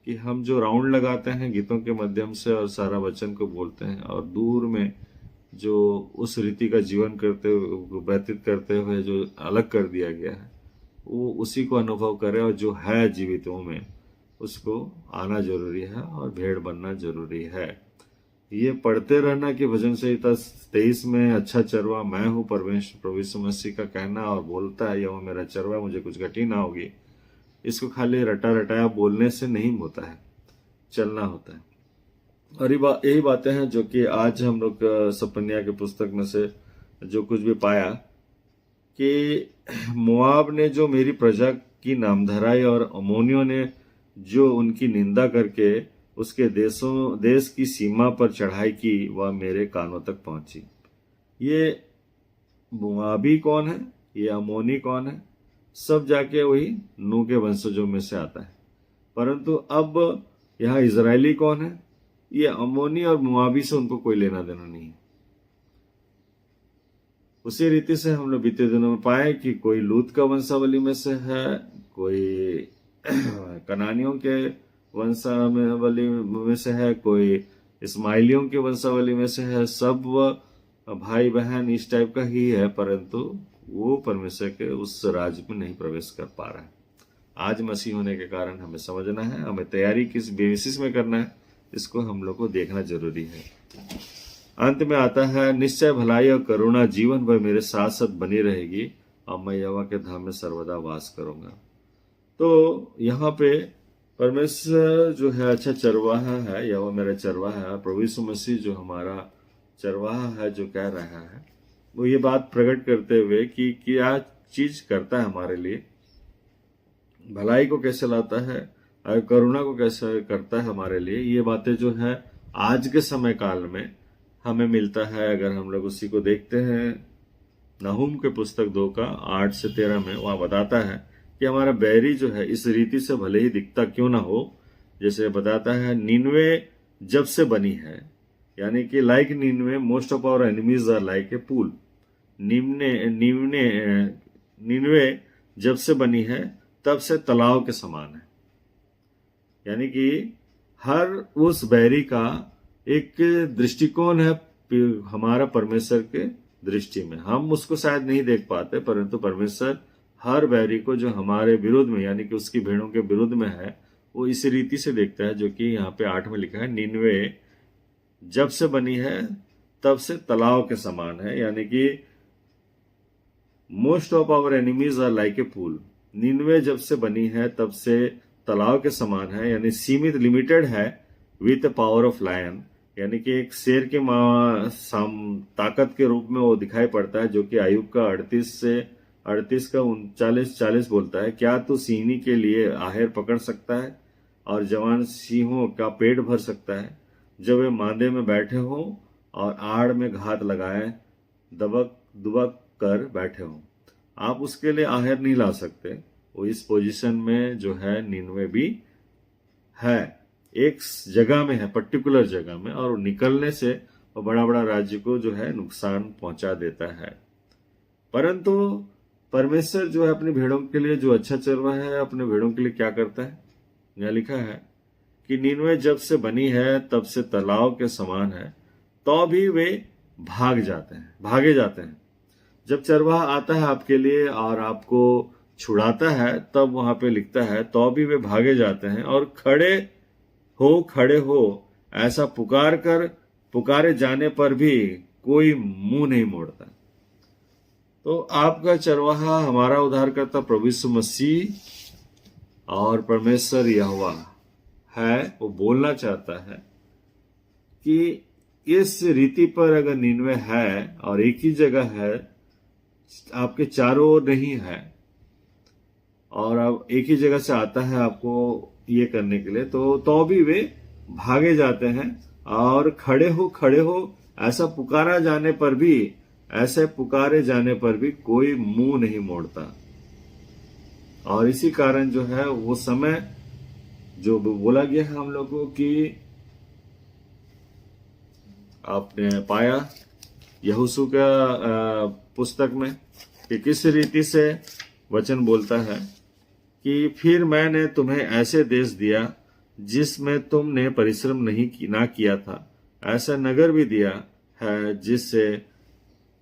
कि हम जो राउंड लगाते हैं गीतों के माध्यम से और सारा वचन को बोलते हैं, और दूर में जो उस रीति का जीवन करते हुए, व्यतीत करते हुए जो अलग कर दिया गया है, वो उसी को अनुभव करे, और जो है जीवितों में उसको आना जरूरी है और भेड़ बनना जरूरी है। ये पढ़ते रहना कि भजन संहिता 23 में अच्छा चरवा मैं हूँ, परमेश्वर प्रभु यीशु मसीह का कहना और बोलता है, यह मेरा चरवा, मुझे कुछ घटी ना होगी, इसको खाली रटा रटाया बोलने से नहीं होता है, चलना होता है। और यही बातें हैं जो कि आज हम लोग सपन्या के पुस्तक में से जो कुछ भी पाया कि मोआब ने जो मेरी प्रजा की नामधराई और अमोनियों ने जो उनकी निंदा करके उसके देश की सीमा पर चढ़ाई की, वह मेरे कानों तक पहुंची। ये मोआबी कौन है, ये अमोनी कौन है, सब जाके वही नूह के वंशजों में से आता है। परंतु अब यहाँ इजरायली कौन है, ये अमोनी और मोआबी से उनको कोई लेना देना नहीं है। उसी रीति से हम लोग बीते दिनों में पाए कि कोई लूत का वंशावली में से है, कोई कनानियों के वंशावली में से है, कोई इस्माइलियों के वंशावली में से है। सब भाई बहन इस टाइप का ही है, परंतु वो परमेश्वर के उस राज्य में नहीं प्रवेश कर पा रहा है। आज मसीह होने के कारण हमें समझना है, हमें तैयारी किस बेसिस में करना है, इसको हम लोग को देखना जरूरी है। अंत में आता है, निश्चय भलाई और करुणा जीवन भर मेरे साथ साथ बनी रहेगी और मैं यहोवा के धाम में सर्वदा वास करूंगा। तो यहाँ पे परमेश्वर जो है अच्छा चरवाहा है, यहोवा मेरा चरवाहा है। प्रभु यीशु मसीह जो हमारा चरवाहा है, जो कह रहा है, वो ये बात प्रकट करते हुए कि क्या चीज करता है हमारे लिए, भलाई को कैसे लाता है और करुणा को कैसे करता है हमारे लिए। ये बातें जो है आज के समय काल में हमें मिलता है। अगर हम लोग उसी को देखते हैं, नहूम के पुस्तक 2 का 8 से 13 में वहां बताता है कि हमारा बैरी जो है इस रीति से भले ही दिखता क्यों ना हो, जैसे बताता है, निनवे जब से बनी है, यानी कि like Nineveh most of our enemies are like a pool. Nineveh जब से बनी है तब से तालाब के समान है, यानी कि हर उस बैरी का एक दृष्टिकोण है हमारा परमेश्वर के दृष्टि में। हम उसको शायद नहीं देख पाते, परंतु परमेश्वर हर बैरी को जो हमारे विरुद्ध में, यानी कि उसकी भेड़ों के विरुद्ध में है, वो इसी रीति से देखता है, जो कि यहाँ पे 8 में लिखा है, निनवे जब से बनी है तब से तालाब के समान है, यानी कि most of our enemies are like a pool. Nineveh जब से बनी है तब से तालाब के समान है, यानी सीमित, लिमिटेड है विथ पावर ऑफ लायन, यानी कि एक शेर के ताकत के रूप में वो दिखाई पड़ता है, जो कि आयुब का 38 का 39-40 बोलता है, क्या तू सिंहनी के लिए आहेर पकड़ सकता है और जवान सिंहों का पेट भर सकता है, जब वे मांदे में बैठे हों और आड़ में घात लगाए दबक दुबक कर बैठे हों। आप उसके लिए आहेर नहीं ला सकते। वो इस पोजीशन में जो है निनवे भी है, एक जगह में है, पर्टिकुलर जगह में, और निकलने से बड़ा बड़ा राज्य को जो है नुकसान पहुंचा देता है। परंतु परमेश्वर जो है अपनी भेड़ों के लिए जो अच्छा चरवाहा है, अपने भेड़ों के लिए क्या करता है? यहाँ लिखा है कि नीनवे जब से बनी है तब से तालाब के समान है, तो भी वे भागे जाते हैं। जब चरवाहा आता है आपके लिए और आपको छुड़ाता है, तब वहां पे लिखता है तो भी वे भागे जाते हैं और खड़े हो ऐसा पुकारे जाने पर भी कोई मुंह नहीं मोड़ता। तो आपका चरवाहा हमारा उद्धारकर्ता प्रभु यीशु मसीह और परमेश्वर यहोवा है। वो बोलना चाहता है कि इस रीति पर अगर नीनवे है और एक ही जगह है, आपके चारों ओर नहीं है, और अब एक ही जगह से आता है आपको ये करने के लिए, तो भी वे भागे जाते हैं और खड़े हो ऐसा पुकारे जाने पर भी कोई मुंह नहीं मोड़ता। और इसी कारण जो है वो समय जो बोला गया है हम लोगों की, आपने पाया यहोशू का पुस्तक में कि किस रीति से वचन बोलता है कि फिर मैंने तुम्हें ऐसे देश दिया जिसमें तुमने परिश्रम ना किया था, ऐसा नगर भी दिया है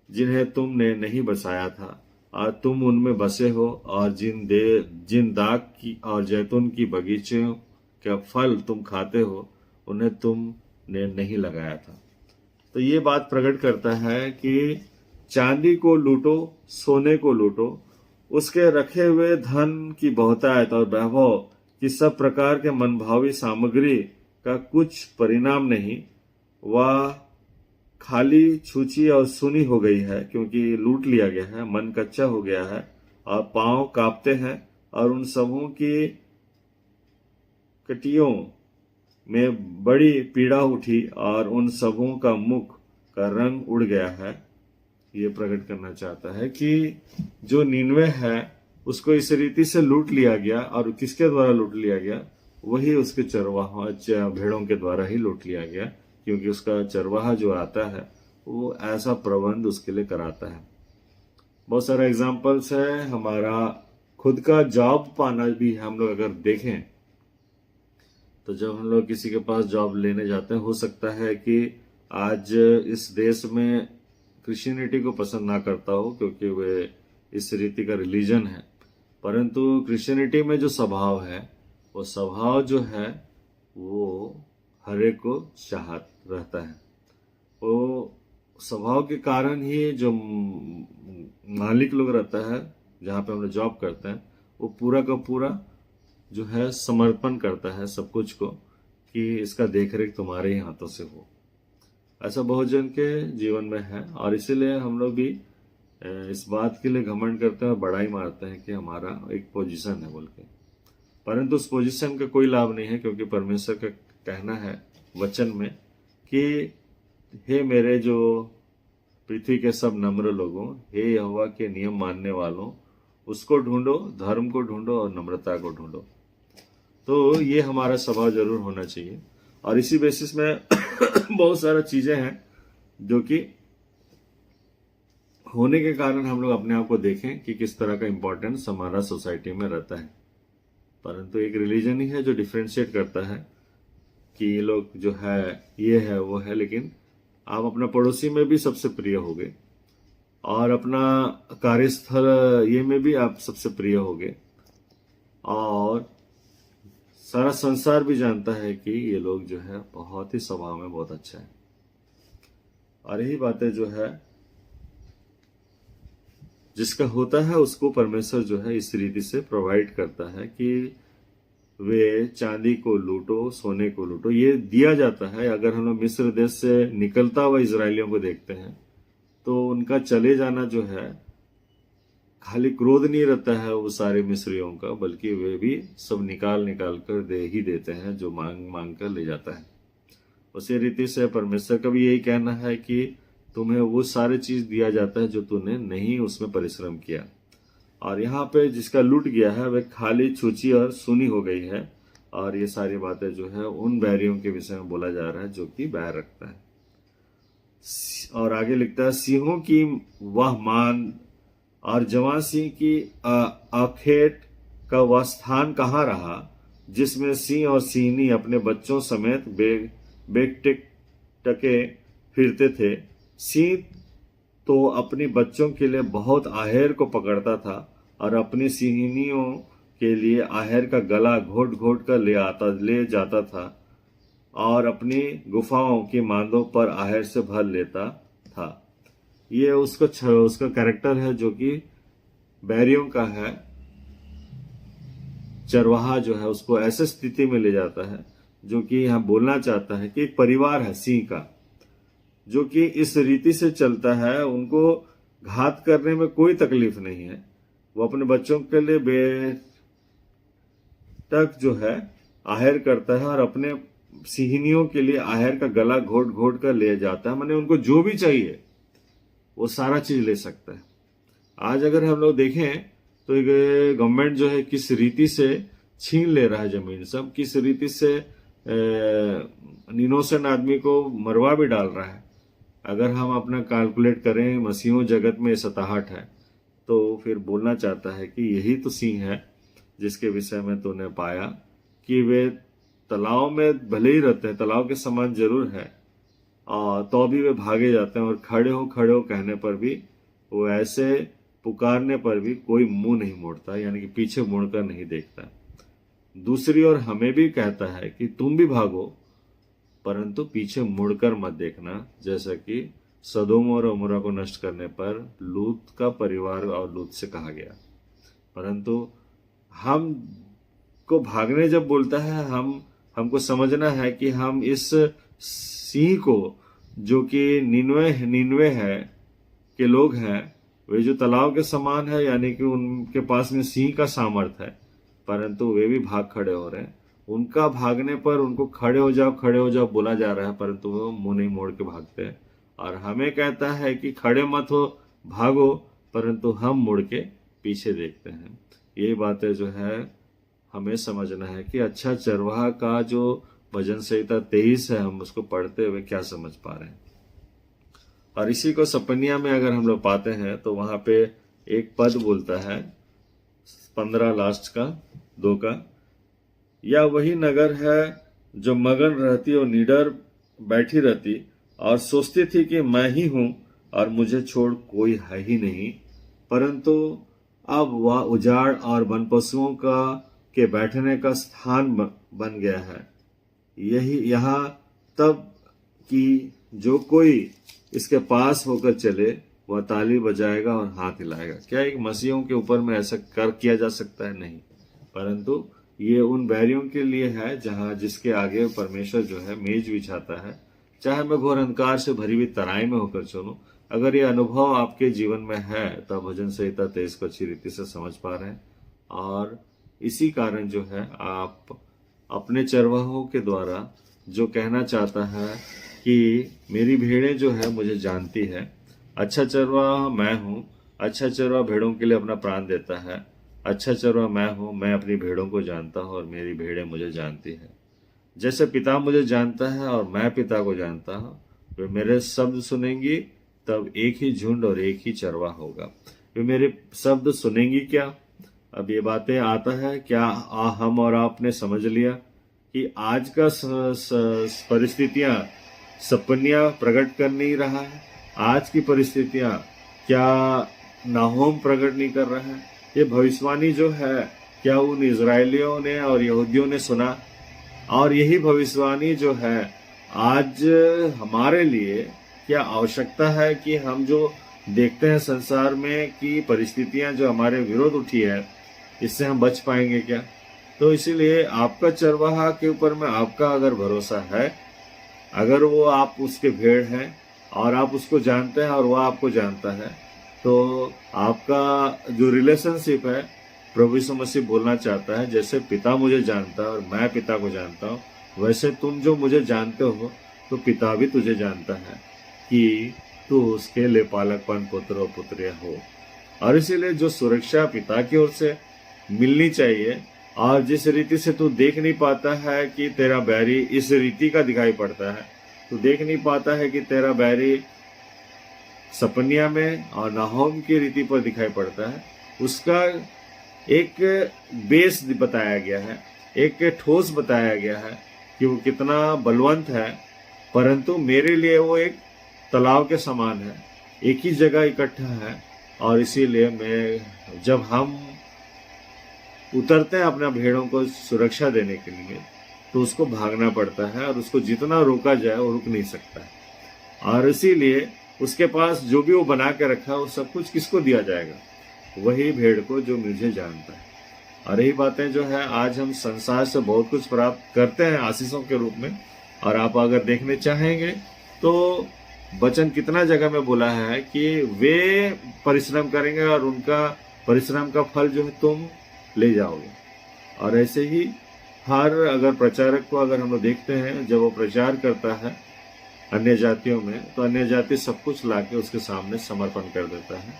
जिन्हें तुमने नहीं बसाया था, और तुम उनमें बसे हो, और जिन दाख की और जैतून की बगीचों का फल तुम खाते हो, उन्हें तुमने नहीं लगाया था। तो ये बात प्रकट करता है कि चांदी को लूटो, सोने को लूटो, उसके रखे हुए धन की बहुतायत और वैभव की सब प्रकार के मनभावी सामग्री का कुछ परिणाम नहीं, वह खाली छूची और सुनी हो गई है, क्योंकि लूट लिया गया है, मन कच्चा हो गया है और पांव कांपते हैं, और उन सबों की कटियों में बड़ी पीड़ा उठी और उन सबों का मुख का रंग उड़ गया है। ये प्रकट करना चाहता है कि जो नीनवे है उसको इस रीति से लूट लिया गया, और किसके द्वारा लूट लिया गया? वही उसके चरवाहा भेड़ों के द्वारा ही लूट लिया गया, क्योंकि उसका चरवाहा जो आता है वो ऐसा प्रबंध उसके लिए कराता है। बहुत सारा एग्जाम्पल्स है। हमारा खुद का जॉब पाना भी हम लोग अगर देखें तो जब हम लोग किसी के पास जॉब लेने जाते हैं, हो सकता है कि आज इस देश में क्रिश्चियनिटी को पसंद ना करता हो, क्योंकि वे इस रीति का रिलीजन है, परंतु क्रिश्चियनिटी में जो स्वभाव है, वो स्वभाव जो है वो हर एक को चाहत रहता है। वो स्वभाव के कारण ही जो मालिक लोग रहता है, जहाँ पे हम लोग जॉब करते हैं, वो पूरा का पूरा जो है समर्पण करता है सब कुछ को, कि इसका देखरेख तुम्हारे ही हाथों से हो। ऐसा बहुत जन के जीवन में है, और इसीलिए हम लोग भी इस बात के लिए घमंड करते हैं और बड़ाई मारते हैं कि हमारा एक पोजीशन है बोल के, परंतु उस पोजीशन का कोई लाभ नहीं है, क्योंकि परमेश्वर का कहना है वचन में कि हे मेरे जो पृथ्वी के सब नम्र लोगों, हे यहोवा के नियम मानने वालों, उसको ढूंढो, धर्म को ढूंढो और नम्रता को ढूंढो। तो ये हमारा स्वभाव जरूर होना चाहिए। और इसी बेसिस में बहुत सारा चीजें हैं जो कि होने के कारण हम लोग अपने आप को देखें कि किस तरह का इंपॉर्टेंस हमारा सोसाइटी में रहता है। परंतु एक रिलीजन ही है जो डिफ्रेंशिएट करता है कि ये लोग जो है ये है वो है, लेकिन आप अपना पड़ोसी में भी सबसे प्रिय होगे, और अपना कार्यस्थल ये में भी आप सबसे प्रिय होगे, और सारा संसार भी जानता है कि ये लोग जो है बहुत ही स्वभाव में बहुत अच्छा है। और यही बातें जो है जिसका होता है उसको परमेश्वर जो है इस रीति से प्रोवाइड करता है कि वे चांदी को लूटो, सोने को लूटो, ये दिया जाता है। अगर हम लोग मिस्र देश से निकलता हुआ इजरायलियों को देखते हैं तो उनका चले जाना जो है खाली क्रोध नहीं रहता है वो सारे मिस्रियों का, बल्कि वे भी सब निकाल कर दे ही देते हैं जो मांग कर ले जाता है। उसी रीति से परमेश्वर का भी यही कहना है कि तुम्हें वो सारे चीज दिया जाता है जो तूने नहीं उसमें परिश्रम किया। और यहाँ पे जिसका लूट गया है वह खाली छूची और सुनी हो गई है। और ये सारी बातें जो है उन बैरियों के विषय में बोला जा रहा है जो कि बैर रखता है। और आगे लिखता है, सिंहों की वह मान और जवान सिंह की आखेट का वह स्थान कहाँ रहा जिसमें सिंह और सिंहनी अपने बच्चों समेत बेकटिक टके फिरते थे। सिंह तो अपनी बच्चों के लिए बहुत आहेर को पकड़ता था और अपनी सिंहनियों के लिए आहेर का गला घोट घोट कर ले जाता था और अपनी गुफाओं की मांदों पर आहेर से भर लेता था। ये उसका कैरेक्टर है जो कि बैरियों का है। चरवाहा जो है उसको ऐसे स्थिति में ले जाता है जो कि यहाँ बोलना चाहता है कि एक परिवार है सिंह का जो कि इस रीति से चलता है, उनको घात करने में कोई तकलीफ नहीं है। वो अपने बच्चों के लिए बेटक जो है आहेर करता है और अपने सिंहनियों के लिए आहेर का गला घोट घोट कर ले जाता है। माने उनको जो भी चाहिए वो सारा चीज ले सकता है। आज अगर हम लोग देखें तो गवर्नमेंट जो है किस रीति से छीन ले रहा है जमीन, सब किस रीति से इनोसेंट आदमी को मरवा भी डाल रहा है। अगर हम अपना कैलकुलेट करें मसीहों जगत में 67 है तो फिर बोलना चाहता है कि यही तो सिंह है जिसके विषय में तूने पाया कि वे तालाब में भले ही रहते हैं, तालाब के समान जरूर है, और तो भी वे भागे जाते हैं और खड़े हो कहने पर भी, वो ऐसे पुकारने पर भी कोई मुंह नहीं मोड़ता, यानी कि पीछे मुड़कर नहीं देखता। दूसरी ओर हमें भी कहता है कि तुम भी भागो परंतु पीछे मुड़कर मत देखना, जैसा कि सदोम और अमोरा को नष्ट करने पर लूत का परिवार और लूत से कहा गया। परंतु हम को भागने जब बोलता है, हमको समझना है कि हम इस सिंह को जो कि निन्वे है के लोग हैं, वे जो तालाब के समान है, यानी कि उनके पास में सिंह का सामर्थ्य है, परंतु वे भी भाग खड़े हो रहे हैं। उनका भागने पर उनको खड़े हो जाओ बोला जा रहा है, परंतु वो मुंह नहीं मोड़ के भागते हैं। और हमें कहता है कि खड़े मत हो, भागो, परंतु हम मुड़ के पीछे देखते हैं। ये बातें जो है हमें समझना है कि अच्छा चरवाहा का जो भजन संहिता 23 है, हम उसको पढ़ते हुए क्या समझ पा रहे हैं। और इसी को सपनिया में अगर हम लोग पाते हैं तो वहां पे एक पद बोलता है 15 लास्ट का 2 का, या वही नगर है जो मगन रहती और निडर बैठी रहती और सोचती थी कि मैं ही हूं और मुझे छोड़ कोई है ही नहीं, परंतु अब वह उजाड़ और वन पशुओं का के बैठने का स्थान बन गया है। यही यहाँ तब कि जो कोई इसके पास होकर चले वह ताली बजाएगा और हाथ हिलाएगा। क्या एक मसीहों के ऊपर में ऐसा किया जा सकता है? नहीं, परंतु ये उन बैरियों के लिए है जहाँ जिसके आगे परमेश्वर जो है मेज बिछाता है। चाहे मैं घोर अंधकार से भरी हुई तराई में होकर चलूं, अगर ये अनुभव आपके जीवन में है तो भजन संहिता 23 को अच्छी रीति से समझ पा रहे हैं। और इसी कारण जो है आप अपने चरवाहों के द्वारा जो कहना चाहता है कि मेरी भेड़ें जो है मुझे जानती है, अच्छा चरवाहा मैं हूँ, अच्छा चरवाहा भेड़ों के लिए अपना प्राण देता है, अच्छा चरवाहा मैं हूँ, मैं अपनी भेड़ों को जानता हूँ और मेरी भेड़ें मुझे जानती है। जैसे पिता मुझे जानता है और मैं पिता को जानता हूँ, वे मेरे शब्द सुनेंगी, तब एक ही झुंड और एक ही चरवाहा होगा। वे मेरे शब्द सुनेंगी क्या? अब ये बातें आता है क्या हम और आपने समझ लिया कि आज का परिस्थितियां सपनियां प्रकट कर नहीं रहा है। आज की परिस्थितियां क्या नाहोम प्रकट नहीं कर रहा है। ये भविष्यवाणी जो है क्या उन इजरायलियों ने और यहूदियों ने सुना? और यही भविष्यवाणी जो है आज हमारे लिए क्या आवश्यकता है कि हम जो देखते हैं संसार में कि परिस्थितियां जो हमारे विरोध उठी है, इससे हम बच पाएंगे क्या? तो इसीलिए आपका चरवाहा के ऊपर में आपका अगर भरोसा है, अगर वो आप उसके भेड़ हैं और आप उसको जानते हैं और वह आपको जानता है, तो आपका जो रिलेशनशिप है, प्रभु यीशु मसीह बोलना चाहता है जैसे पिता मुझे जानता है और मैं पिता को जानता हूँ, वैसे तुम जो मुझे जानते हो तो पिता भी तुझे जानता है कि तू उसके लिए पालकपन पुत्र और पुत्रिया हो। और इसीलिए जो सुरक्षा पिता की ओर से मिलनी चाहिए, और जिस रीति से तू देख नहीं पाता है कि तेरा बैरी इस रीति का दिखाई पड़ता है, तू देख नहीं पाता है कि तेरा बैरी सपन्या में और नाहोम की रीति पर दिखाई पड़ता है, उसका एक बेस बताया गया है, एक ठोस बताया गया है कि वो कितना बलवंत है, परंतु मेरे लिए वो एक तालाब के समान है, एक ही जगह इकट्ठा है। और इसीलिए मैं जब हम उतरते हैं अपना भेड़ों को सुरक्षा देने के लिए, तो उसको भागना पड़ता है और उसको जितना रोका जाए वो रुक नहीं सकता है। और इसीलिए उसके पास जो भी वो बना के रखा है वो सब कुछ किसको दिया जाएगा? वही भेड़ को जो मुझे जानता है। और यही बातें जो है आज हम संसार से बहुत कुछ प्राप्त करते हैं आशीषों के रूप में। और आप अगर देखने चाहेंगे तो वचन कितना जगह में बोला है कि वे परिश्रम करेंगे और उनका परिश्रम का फल जो है तुम ले जाओगे। और ऐसे ही हर अगर प्रचारक को अगर हम लोग देखते हैं, जब वो प्रचार करता है अन्य जातियों में, तो अन्य जाति सब कुछ लाके उसके सामने समर्पण कर देता है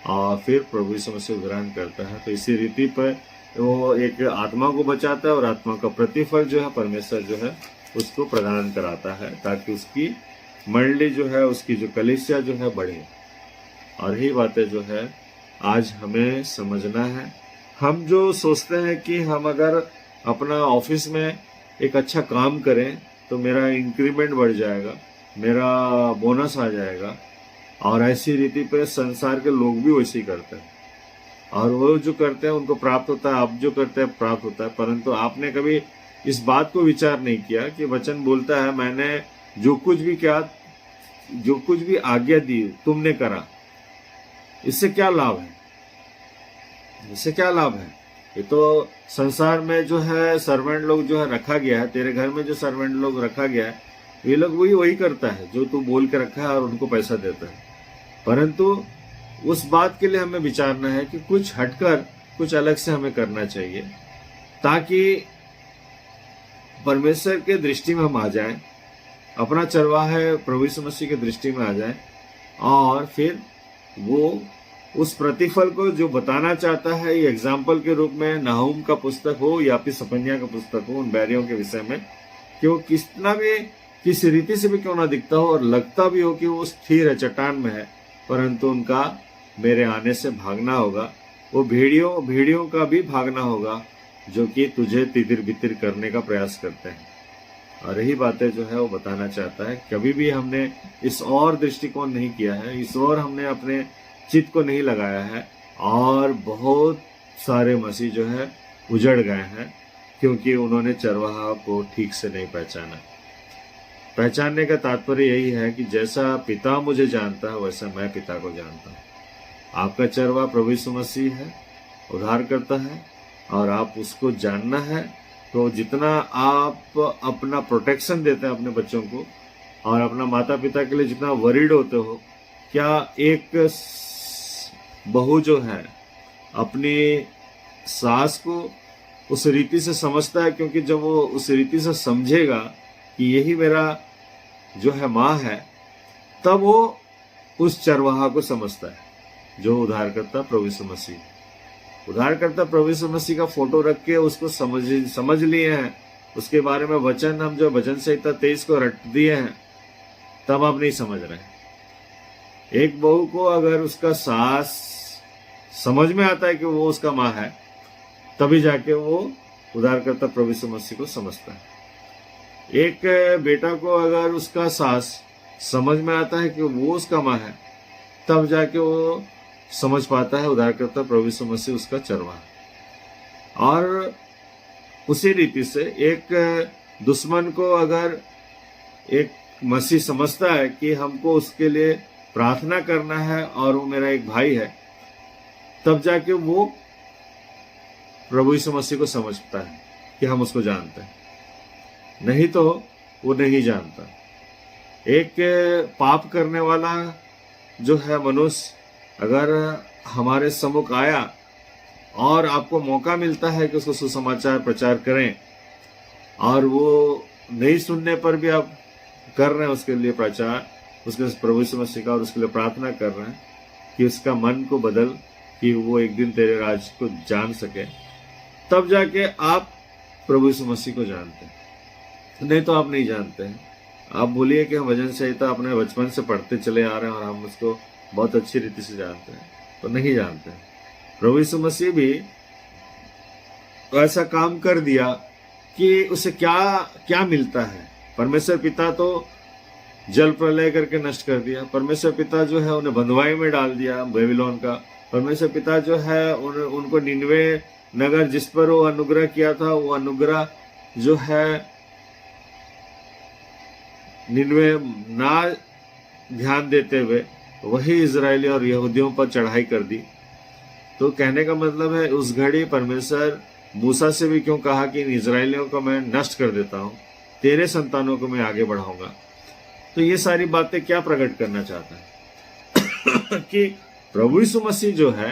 और फिर प्रभु यीशु मसीह ग्रहण करता है। तो इसी रीति पर वो एक आत्मा को बचाता है और आत्मा का प्रतिफल जो है परमेश्वर जो है उसको प्रदान कराता है, ताकि उसकी मंडली जो है, उसकी जो कलीसिया जो है बढ़े। और यही बातें जो है आज हमें समझना है। हम जो सोचते हैं कि हम अगर अपना ऑफिस में एक अच्छा काम करें तो मेरा इंक्रीमेंट बढ़ जाएगा, मेरा बोनस आ जाएगा, और ऐसी रीति पे संसार के लोग भी वैसे ही करते हैं। और वो जो करते हैं उनको प्राप्त होता है, आप जो करते हैं प्राप्त होता है। परंतु आपने कभी इस बात को विचार नहीं किया कि वचन बोलता है मैंने जो कुछ भी किया, जो कुछ भी आज्ञा दी तुमने करा, इससे क्या लाभ है? इससे क्या लाभ है? ये तो संसार में जो है सर्वेंट लोग जो है रखा गया है, तेरे घर में जो सर्वेंट लोग रखा गया है, ये लोग वही करता है जो तू बोल के रखा है और उनको पैसा देता है। परंतु उस बात के लिए हमें विचारना है कि कुछ हटकर कुछ अलग से हमें करना चाहिए, ताकि परमेश्वर के दृष्टि में हम आ जाएं, अपना चरवाहे प्रभु यीशु मसीह के दृष्टि में आ जाएं, और फिर वो उस प्रतिफल को जो बताना चाहता है, ये एग्जाम्पल के रूप में नाहूम का पुस्तक हो या फिर सपन्या का पुस्तक हो, उन बैरियों के विषय में, कि वो कितना भी किस रीति से भी क्यों ना दिखता हो और लगता भी हो कि वो स्थिर है, चट्टान में है, परंतु उनका मेरे आने से भागना होगा। वो भेड़ियों का भी भागना होगा जो कि तुझे तितिर बितिर करने का प्रयास करते हैं। और यही बातें जो है वो बताना चाहता है। कभी भी हमने इस और दृष्टिकोण नहीं किया है, इस और हमने अपने चित्त को नहीं लगाया है, और बहुत सारे मसीह जो है उजड़ गए हैं क्योंकि उन्होंने चरवाहा को ठीक से नहीं पहचाना। पहचानने का तात्पर्य यही है कि जैसा पिता मुझे जानता है वैसा मैं पिता को जानता हूँ। आपका चरवाहा प्रभु यीशु मसीह है, उद्धार करता है, और आप उसको जानना है। तो जितना आप अपना प्रोटेक्शन देते हैं अपने बच्चों को और अपना माता पिता के लिए जितना वरीड होते हो, क्या एक बहू जो है अपनी सास को उस रीति से समझता है? क्योंकि जब वो उस रीति से समझेगा कि यही मेरा जो है माँ है, तब वो उस चरवाहा को समझता है जो उद्धार करता प्रभु यीशु मसीह। उद्धार करता प्रभु यीशु मसीह का फोटो रख के उसको समझ लिए हैं, उसके बारे में वचन हम जो वचन संहिता 23 को रट दिए हैं, तब आप नहीं समझ रहे। एक बहू को अगर उसका सास समझ में आता है कि वो उसका माँ है, तभी जाके वो उद्धार करता प्रभु यीशु मसीह को समझता है। एक बेटा को अगर उसका सास समझ में आता है कि वो उसका माँ है, तब जाके वो समझ पाता है उद्धार करता प्रभु यीशु मसीह उसका चरवाहा। और उसी रीति से एक दुश्मन को अगर एक मसीह समझता है कि हमको उसके लिए प्रार्थना करना है और वो मेरा एक भाई है, तब जाके वो प्रभु यीशु मसीह को समझता है कि हम उसको जानते हैं, नहीं तो वो नहीं जानता। एक पाप करने वाला जो है मनुष्य अगर हमारे सम्मुख आया और आपको मौका मिलता है कि उसको सुसमाचार प्रचार करें, और वो नहीं सुनने पर भी आप कर रहे हैं उसके लिए प्रचार, उसके प्रभु यीशु मसीह का, और उसके लिए प्रार्थना कर रहे हैं कि उसका मन को बदल, कि वो एक दिन तेरे राज को जान सके, तब जाके आप प्रभु यीशु मसीह को जानते हैं। नहीं तो आप नहीं जानते हैं। आप बोलिए कि हम भजन संहिता अपने बचपन से पढ़ते चले आ रहे हैं और हम उसको बहुत अच्छी रीति से जानते हैं, तो नहीं जानते हैं। प्रभु यीशु मसीह भी ऐसा काम कर दिया कि उसे क्या क्या मिलता है। परमेश्वर पिता तो जल प्रलय करके नष्ट कर दिया। परमेश्वर पिता जो है उन्हें बंधुआई में डाल दिया बेबीलोन का। परमेश्वर पिता जो है उनको निनवे नगर जिस पर वो अनुग्रह किया था, वो अनुग्रह जो है निनवे ना ध्यान देते हुए वही इजरायली और यहूदियों पर चढ़ाई कर दी। तो कहने का मतलब है उस घड़ी परमेश्वर मूसा से भी क्यों कहा कि इन इजरायलियों को मैं नष्ट कर देता हूं, तेरे संतानों को मैं आगे बढ़ाऊंगा। तो ये सारी बातें क्या प्रकट करना चाहता है कि प्रभु यीशु मसीह जो है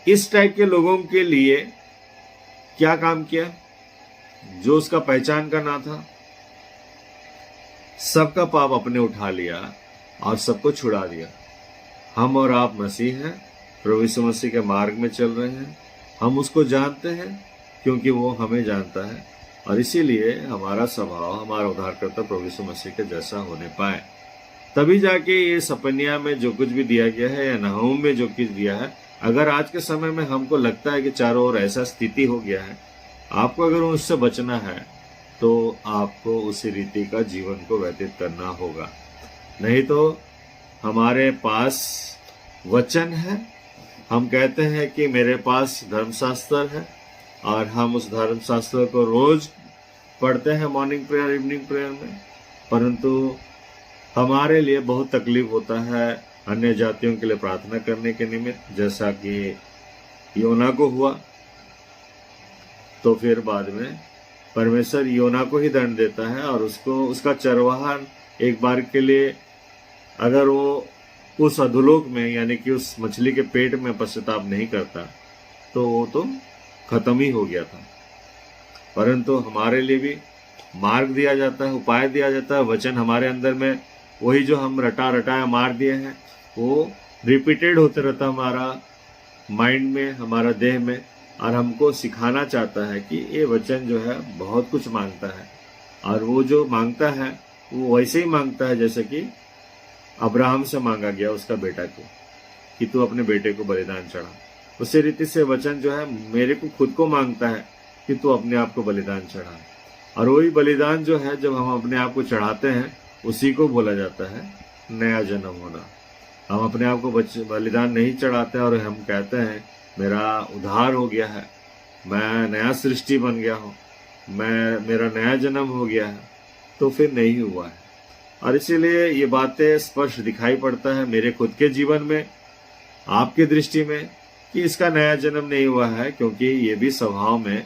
इस टाइप के लोगों के लिए क्या काम किया, जो उसका पहचान का ना था, सबका पाप अपने उठा लिया और सबको छुड़ा दिया। हम और आप मसीह हैं, प्रभु यीशु मसीह के मार्ग में चल रहे हैं। हम उसको जानते हैं क्योंकि वो हमें जानता है, और इसीलिए हमारा स्वभाव हमारा उद्धारकर्ता प्रभु यीशु मसीह के जैसा होने पाए। तभी जाके ये सपनिया में जो कुछ भी दिया गया है या नहूम में जो कुछ दिया है, अगर आज के समय में हमको लगता है कि चारों ओर ऐसा स्थिति हो गया है, आपको अगर उससे बचना है तो आपको उसी रीति का जीवन को व्यतीत करना होगा। नहीं तो हमारे पास वचन है, हम कहते हैं कि मेरे पास धर्मशास्त्र है, और हम उस धर्मशास्त्र को रोज पढ़ते हैं मॉर्निंग प्रेयर इवनिंग प्रेयर में, परंतु हमारे लिए बहुत तकलीफ होता है अन्य जातियों के लिए प्रार्थना करने के निमित्त, जैसा कि योना को हुआ। तो फिर बाद में परमेश्वर योना को ही दंड देता है, और उसको उसका चरवाहा एक बार के लिए अगर वो उस अधोलोक में यानी कि उस मछली के पेट में पश्चाताप नहीं करता तो वो तो खत्म ही हो गया था। परंतु हमारे लिए भी मार्ग दिया जाता है, उपाय दिया जाता है। वचन हमारे अंदर में वही जो हम रटाया मार दिए हैं वो रिपीटेड होते रहता हमारा माइंड में, हमारा देह में, और हमको सिखाना चाहता है कि ये वचन जो है बहुत कुछ मांगता है, और वो जो मांगता है वो वैसे ही मांगता है जैसे कि अब्राहम से मांगा गया उसका बेटा को, कि तू अपने बेटे को बलिदान चढ़ा। उसी रीति से वचन जो है मेरे को खुद को मांगता है कि तू अपने आप को बलिदान चढ़ा, और वही बलिदान जो है जब हम अपने आप को चढ़ाते हैं उसी को बोला जाता है नया जन्म होना। हम अपने आप को बलिदान नहीं चढ़ाते और हम कहते हैं मेरा उद्धार हो गया है, मैं नया सृष्टि बन गया हूँ, मेरा नया जन्म हो गया है, तो फिर नहीं हुआ है। और इसीलिए ये बातें स्पष्ट दिखाई पड़ता है मेरे खुद के जीवन में, आपके दृष्टि में, कि इसका नया जन्म नहीं हुआ है, क्योंकि ये भी स्वभाव में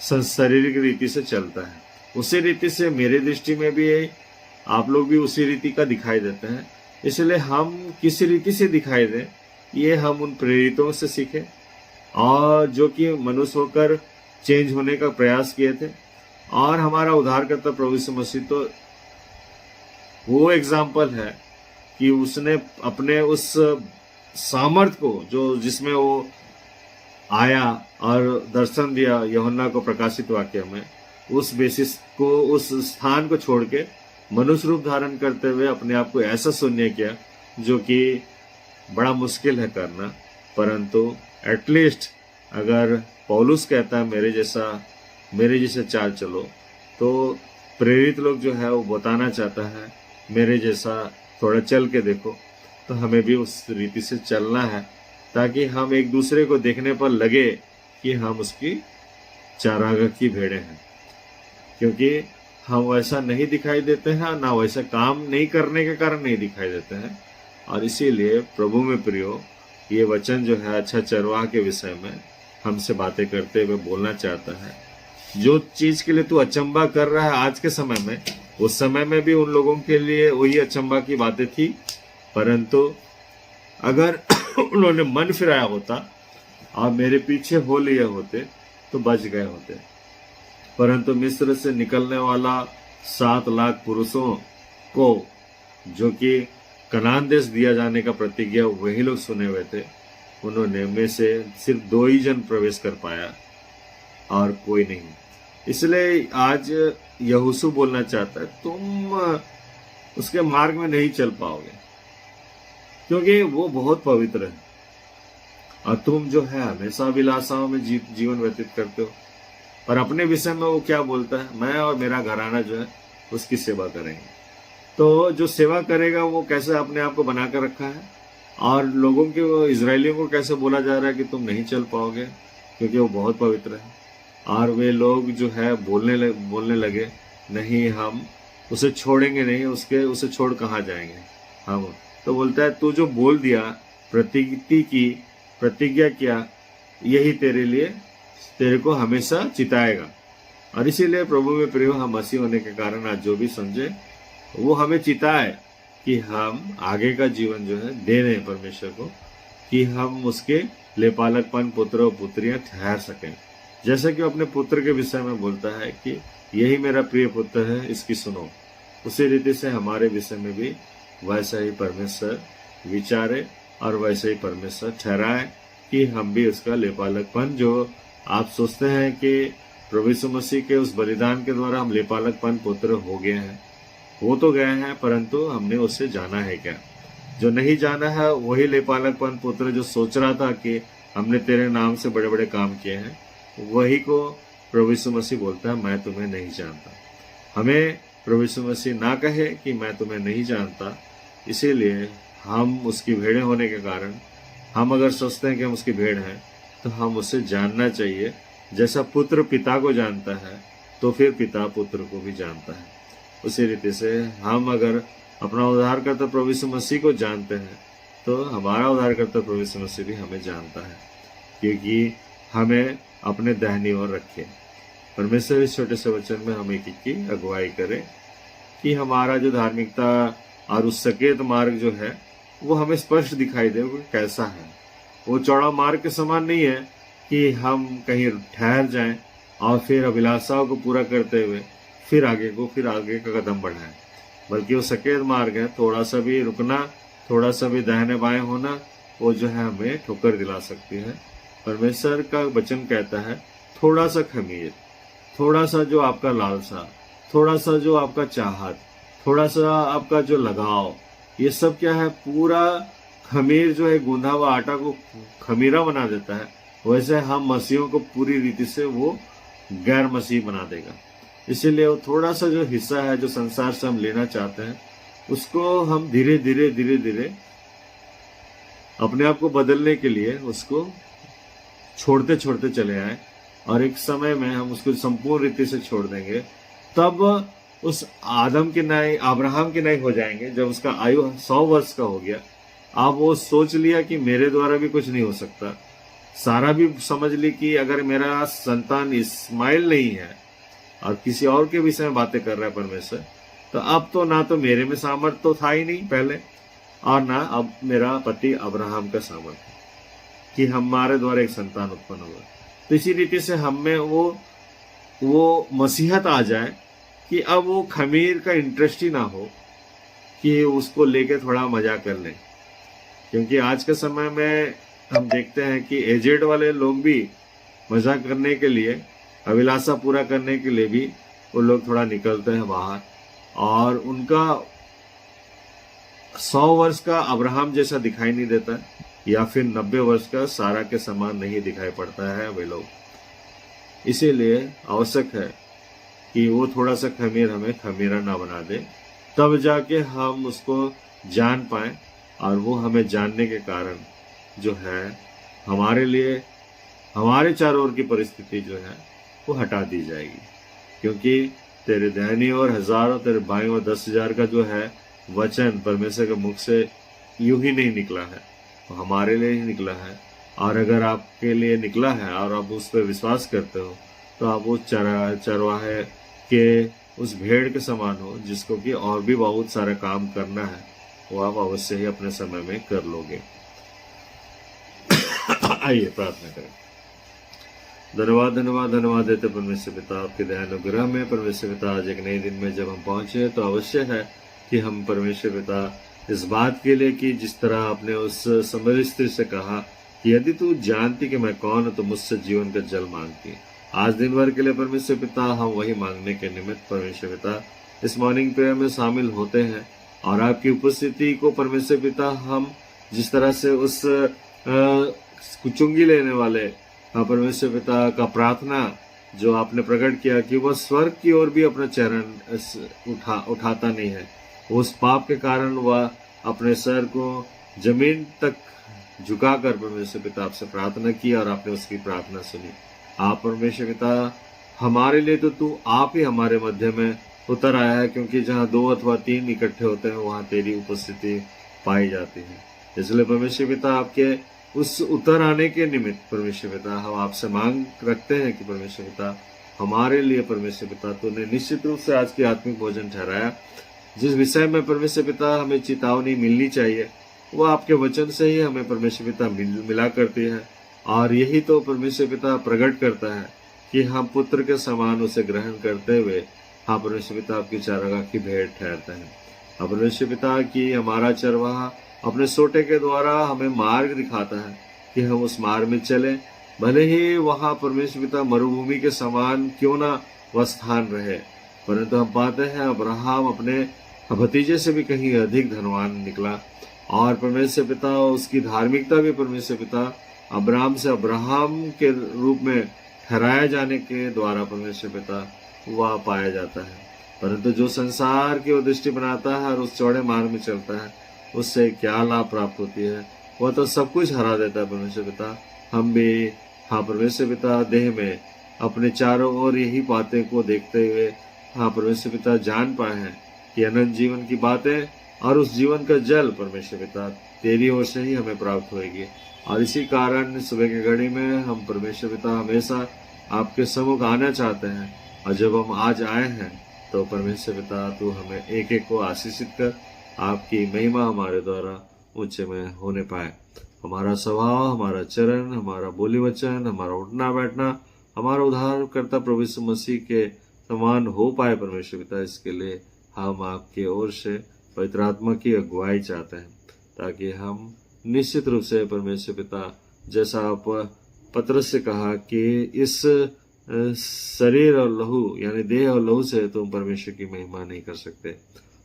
शारीरिक रीति से चलता है। उसी रीति से मेरे दृष्टि में भी आप लोग भी उसी रीति का दिखाई देते हैं। इसलिए हम किसी रीति से दिखाई दें, ये हम उन प्रेरितों से सीखें, और जो कि मनुष्य होकर चेंज होने का प्रयास किए थे। और हमारा उद्धारकर्ता प्रभु यीशु मसीह तो वो एग्जाम्पल है कि उसने अपने उस सामर्थ को जो जिसमें वो आया और दर्शन दिया यूहन्ना को प्रकाशित वाक्य में, उस बेसिस को, उस स्थान को छोड़ के मनुष्य रूप धारण करते हुए अपने आप को ऐसा शून्य किया जो कि बड़ा मुश्किल है करना। परंतु एटलीस्ट अगर पौलुस कहता है मेरे जैसे चाल चलो, तो प्रेरित लोग जो है वो बताना चाहता है मेरे जैसा थोड़ा चल के देखो। तो हमें भी उस रीति से चलना है, ताकि हम एक दूसरे को देखने पर लगे कि हम उसकी चारागाह की भेड़ें हैं। क्योंकि हम वैसा नहीं दिखाई देते हैं, ना वैसा काम नहीं करने के कारण नहीं दिखाई देते हैं। और इसीलिए प्रभु में प्रियो, ये वचन जो है अच्छा चरवाह के विषय में हमसे बातें करते हुए बोलना चाहता है। जो चीज के लिए तू अचंबा कर रहा है आज के समय में, उस समय में भी उन लोगों के लिए वही अचंबा की बातें थी। परंतु अगर उन्होंने मन फिराया होता और मेरे पीछे हो लिए होते तो बच गए होते। परंतु मिस्र से निकलने वाला 7 लाख पुरुषों को, जो कि कनान देश दिया जाने का प्रतिज्ञा वही लोग सुने हुए थे, उन्होंने में से सिर्फ 2 ही जन प्रवेश कर पाया और कोई नहीं। इसलिए आज यहोशू बोलना चाहता है तुम उसके मार्ग में नहीं चल पाओगे। क्योंकि वो बहुत पवित्र है और तुम जो है हमेशा अभिलाषाओं में जीवन व्यतीत करते हो। पर अपने विषय में वो क्या बोलता है, मैं और मेरा घराना जो है उसकी सेवा करेंगे। तो जो सेवा करेगा वो कैसे अपने आप को बनाकर रखा है, और लोगों के इजरायलियों को कैसे बोला जा रहा है कि तुम नहीं चल पाओगे क्योंकि वो बहुत पवित्र है। और वे लोग जो है बोलने लगे नहीं, हम उसे छोड़ेंगे नहीं, उसे छोड़ कहाँ जाएंगे हम। तो बोलता है तू जो बोल दिया, प्रतिज्ञा किया, यही तेरे को हमेशा चिताएगा। और इसीलिए प्रभु में प्रिय हम मसीह होने के कारण आज जो भी समझे वो हमें चिताए कि हम आगे का जीवन जो है दे रहे परमेश्वर को, कि हम उसके लेपालकपन पुत्र और पुत्रियां ठहर सकें। जैसे कि वो अपने पुत्र के विषय में बोलता है कि यही मेरा प्रिय पुत्र है, इसकी सुनो। उसी रीति से हमारे विषय में भी वैसा ही परमेश्वर विचारे और वैसे ही परमेश्वर ठहराए कि हम भी उसका लेपालकपन, जो आप सोचते हैं कि प्रभु यीशु मसीह के उस बलिदान के द्वारा हम लेपालकपन पुत्र हो गए हैं, हो तो गए हैं, परंतु हमने उसे जाना है क्या? जो नहीं जाना है वही लेपालकपन पुत्र जो सोच रहा था कि हमने तेरे नाम से बड़े बड़े काम किए हैं, वही को प्रभु यीशु मसीह बोलता है मैं तुम्हें नहीं जानता। हमें प्रभु यीशु मसीह ना कहे कि मैं तुम्हें नहीं जानता, इसीलिए हम उसकी भेड़ें होने के कारण हम अगर सोचते हैं कि हम उसकी भेड़ हैं तो हम उसे जानना चाहिए। जैसा पुत्र पिता को जानता है तो फिर पिता पुत्र को भी जानता है। उसी रीति से हम अगर अपना उद्धारकर्ता प्रभु यीशु मसीह को जानते हैं तो हमारा उद्धारकर्ता प्रभु यीशु मसीह भी हमें जानता है, क्योंकि हमें अपने दाहिनी ओर रखे। परमेश्वर इस छोटे से वचन में हमें की अगुवाई करे कि हमारा जो धार्मिकता और उस सकेत मार्ग जो है वो हमें स्पष्ट दिखाई दे वो कैसा है। वो चौड़ा मार्ग के समान नहीं है कि हम कहीं ठहर जाएं और फिर अभिलाषाओं को पूरा करते हुए फिर आगे का कदम बढ़ाएं, बल्कि वो सकेत मार्ग है। थोड़ा सा भी रुकना, थोड़ा सा भी दाहिने बाएं होना, वो जो है हमें ठोकर दिला सकती है। परमेश्वर का वचन कहता है थोड़ा सा खमीर, थोड़ा सा जो आपका लालसा, थोड़ा सा जो आपका चाहत, थोड़ा सा आपका जो लगाव, ये सब क्या है, पूरा खमीर जो है गूंधा हुआ आटा को खमीरा बना देता है। वैसे हम मसीहों को पूरी रीति से वो गैर मसीह बना देगा। इसीलिए वो थोड़ा सा जो हिस्सा है जो संसार से हम लेना चाहते हैं, उसको हम धीरे धीरे अपने आप को बदलने के लिए उसको छोड़ते चले आए, और एक समय में हम उसको संपूर्ण रीति से छोड़ देंगे। तब उस आदम के नाई अब्राहम के नाई हो जाएंगे। जब उसका आयु 100 वर्ष का हो गया, अब वो सोच लिया कि मेरे द्वारा भी कुछ नहीं हो सकता। सारा भी समझ ली कि अगर मेरा संतान इस्माइल नहीं है और किसी और के विषय में बातें कर रहा है परमेश्वर, तो अब तो ना तो मेरे में सामर्थ तो था ही नहीं पहले, और ना अब मेरा पति अब्राहम का सामर्थ कि हमारे द्वारा एक संतान उत्पन्न होगा। तो इसी रीति से हम में वो मसीहत आ जाए कि अब वो खमीर का इंटरेस्ट ही ना हो कि उसको लेके थोड़ा मजा कर लें। क्योंकि आज के समय में हम देखते हैं कि एजेड वाले लोग भी मजा करने के लिए, अभिलाषा पूरा करने के लिए भी वो लोग थोड़ा निकलते हैं बाहर, और उनका 100 वर्ष का अब्राहम जैसा दिखाई नहीं देता, या फिर 90 वर्ष का सारा के समान नहीं दिखाई पड़ता है वे लोग। इसीलिए आवश्यक है कि वो थोड़ा सा खमीर हमें खमीरा ना बना दे, तब जाके हम उसको जान पाए, और वो हमें जानने के कारण जो है हमारे लिए हमारे चारों ओर की परिस्थिति जो है वो हटा दी जाएगी। क्योंकि तेरे दाहिनी ओर 1000 तेरे बाईं ओर 10,000 का जो है वचन परमेश्वर के मुख से यूं ही नहीं निकला है, वो हमारे लिए ही निकला है। और अगर आपके लिए निकला है और आप उस पर विश्वास करते हो, तो आप उस चरवाहे के उस भेड़ के समान हो, जिसको कि और भी बहुत सारा काम करना है, वो आप अवश्य ही अपने समय में कर लोगे। आइए प्रार्थना करें। धन्यवाद देते परमेश्वर पिता, आपके दयानुग्रह में परमेश्वर पिता आज एक नए दिन में जब हम पहुंचे, तो अवश्य है कि हम परमेश्वर पिता इस बात के लिए कि जिस तरह आपने उस समरी स्त्री से कहा कि यदि तू जानती कि मैं कौन हूं तो मुझसे जीवन का जल मांगती। आज दिन भर के लिए परमेश्वर पिता हम वही मांगने के निमित्त परमेश्वर पिता इस मॉर्निंग प्रेयर में शामिल होते हैं, और आपकी उपस्थिति को परमेश्वर पिता हम जिस तरह से उस चुंगी लेने वाले परमेश्वर पिता का प्रार्थना जो आपने प्रकट किया कि वह स्वर्ग की ओर भी अपना चरण उठाता नहीं है, उस पाप के कारण वह अपने सर को जमीन तक झुकाकर परमेश्वर पिता आपसे प्रार्थना की और आपने उसकी प्रार्थना सुनी। आप परमेश्वर पिता हमारे लिए तो तू आप ही हमारे मध्य में उतर आया है, क्योंकि जहाँ 2 अथवा 3 इकट्ठे होते हैं वहां तेरी उपस्थिति पाई जाती है। इसलिए परमेश्वर पिता आपके उस उतर आने के निमित्त परमेश्वर पिता हम आपसे मांग रखते हैं कि परमेश्वर पिता हमारे लिए परमेश्वर पिता तूने निश्चित रूप से आज की आत्मिक भोजन ठहराया। जिस विषय में परमेश्वर पिता हमें चेतावनी मिलनी चाहिए वो आपके वचन से ही हमें परमेश्वर पिता मिला करती है, और यही तो परमेश्वर पिता प्रकट करता है कि हम पुत्र के समान उसे ग्रहण करते हुए हाँ परमेश्वर पिता आपकी चारागाह की भेंट ठहरते हैं। हाँ परमेश्वर पिता की हमारा चरवाहा अपने सोटे के द्वारा हमें मार्ग दिखाता है कि हम उस मार्ग में चले, भले ही वहां परमेश्वर पिता मरुभूमि के समान क्यों ना वह स्थान रहे, परंतु हम पाते हैं अब्राहम अपने भतीजे से भी कहीं अधिक धनवान निकला, और परमेश्वर पिता उसकी धार्मिकता भी परमेश्वर पिता अब्राहम से अब्राहम के रूप में ठहराया जाने के द्वारा परमेश्वर पिता वह पाया जाता है। परंतु जो संसार की ओर दृष्टि बनाता है और उस चौड़े मार्ग में चलता है उससे क्या लाभ प्राप्त होती है, वह तो सब कुछ हरा देता है परमेश्वर पिता। हम भी हाँ परमेश्वर पिता देह में अपने चारों ओर यही बातें को देखते हुए हाँ परमेश्वर पिता जान पाए हैं कि अनंत जीवन की बातें और उस जीवन का जल परमेश्वर पिता तेरी ओर से ही हमें प्राप्त होएगी, और इसी कारण सुबह की घड़ी में हम परमेश्वर पिता हमेशा आपके सम्मुख आना चाहते हैं। और जब हम आज आए हैं तो परमेश्वर पिता तू हमें एक एक को आशीषित कर, आपकी महिमा हमारे द्वारा ऊंचे में होने पाए। हमारा स्वभाव, हमारा चरण, हमारा बोली वचन, हमारा उठना बैठना हमारा उद्धारकर्ता प्रभु यीशु मसीह के समान हो पाए परमेश्वर पिता, इसके लिए हम आपकी ओर से पवित्र आत्मा की अगुवाई चाहते हैं, ताकि हम निश्चित रूप से परमेश्वर पिता जैसा आप पत्रस से कहा कि इस शरीर और लहू यानी देह और लहू से तुम परमेश्वर की महिमा नहीं कर सकते,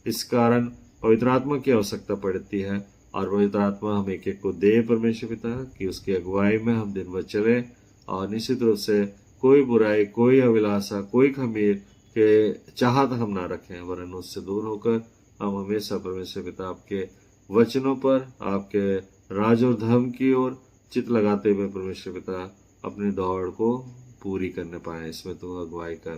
इस कारण पवित्र आत्मा की आवश्यकता पड़ती है, और पवित्र आत्मा हम एक एक को दे परमेश्वर पिता कि उसकी अगुवाई में हम दिन भर चले, और निश्चित रूप से कोई बुराई, कोई अभिलाषा, कोई खमीर के चाहत हम ना रखें, वरन उससे दूर होकर हम हमेशा परमेश्वर पिता आपके वचनों पर, आपके राज और धर्म की ओर चित लगाते हुए परमेश्वर पिता अपनी दौड़ को पूरी करने पाए। इसमें तो अगुवाई कर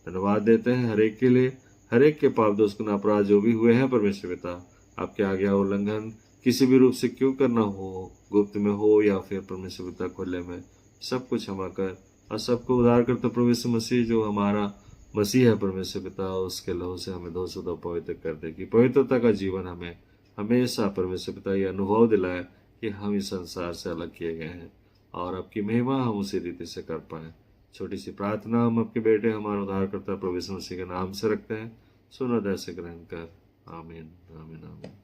धन्यवाद देते हैं हर एक के लिए, हर एक के पाप दोष गुनाह अपराध जो भी हुए हैं परमेश्वर पिता आपके आज्ञा उल्लंघन किसी भी रूप से क्यों करना हो, गुप्त में हो या फिर परमेश्वर पिता खुले में, सब कुछ क्षमा कर और सबको उद्धार करते प्रभु यीशु मसीह जो हमारा मसीह है परमेश्वर पिता, उसके लहू से हमें 200 पवित्र कर दे कि पवित्रता का जीवन हमें हमेशा परमेश्वर पिता ये अनुभव दिलाए कि हम इस संसार से अलग किए गए हैं, और आपकी महिमा हम उसी रीति से कर पाए। छोटी सी प्रार्थना हम आपके बेटे हमारा उद्धारकर्ता प्रभु यीशु मसीह के नाम से रखते हैं, सुनो दया से ग्रहण कर। आमीन आमीन आमीन।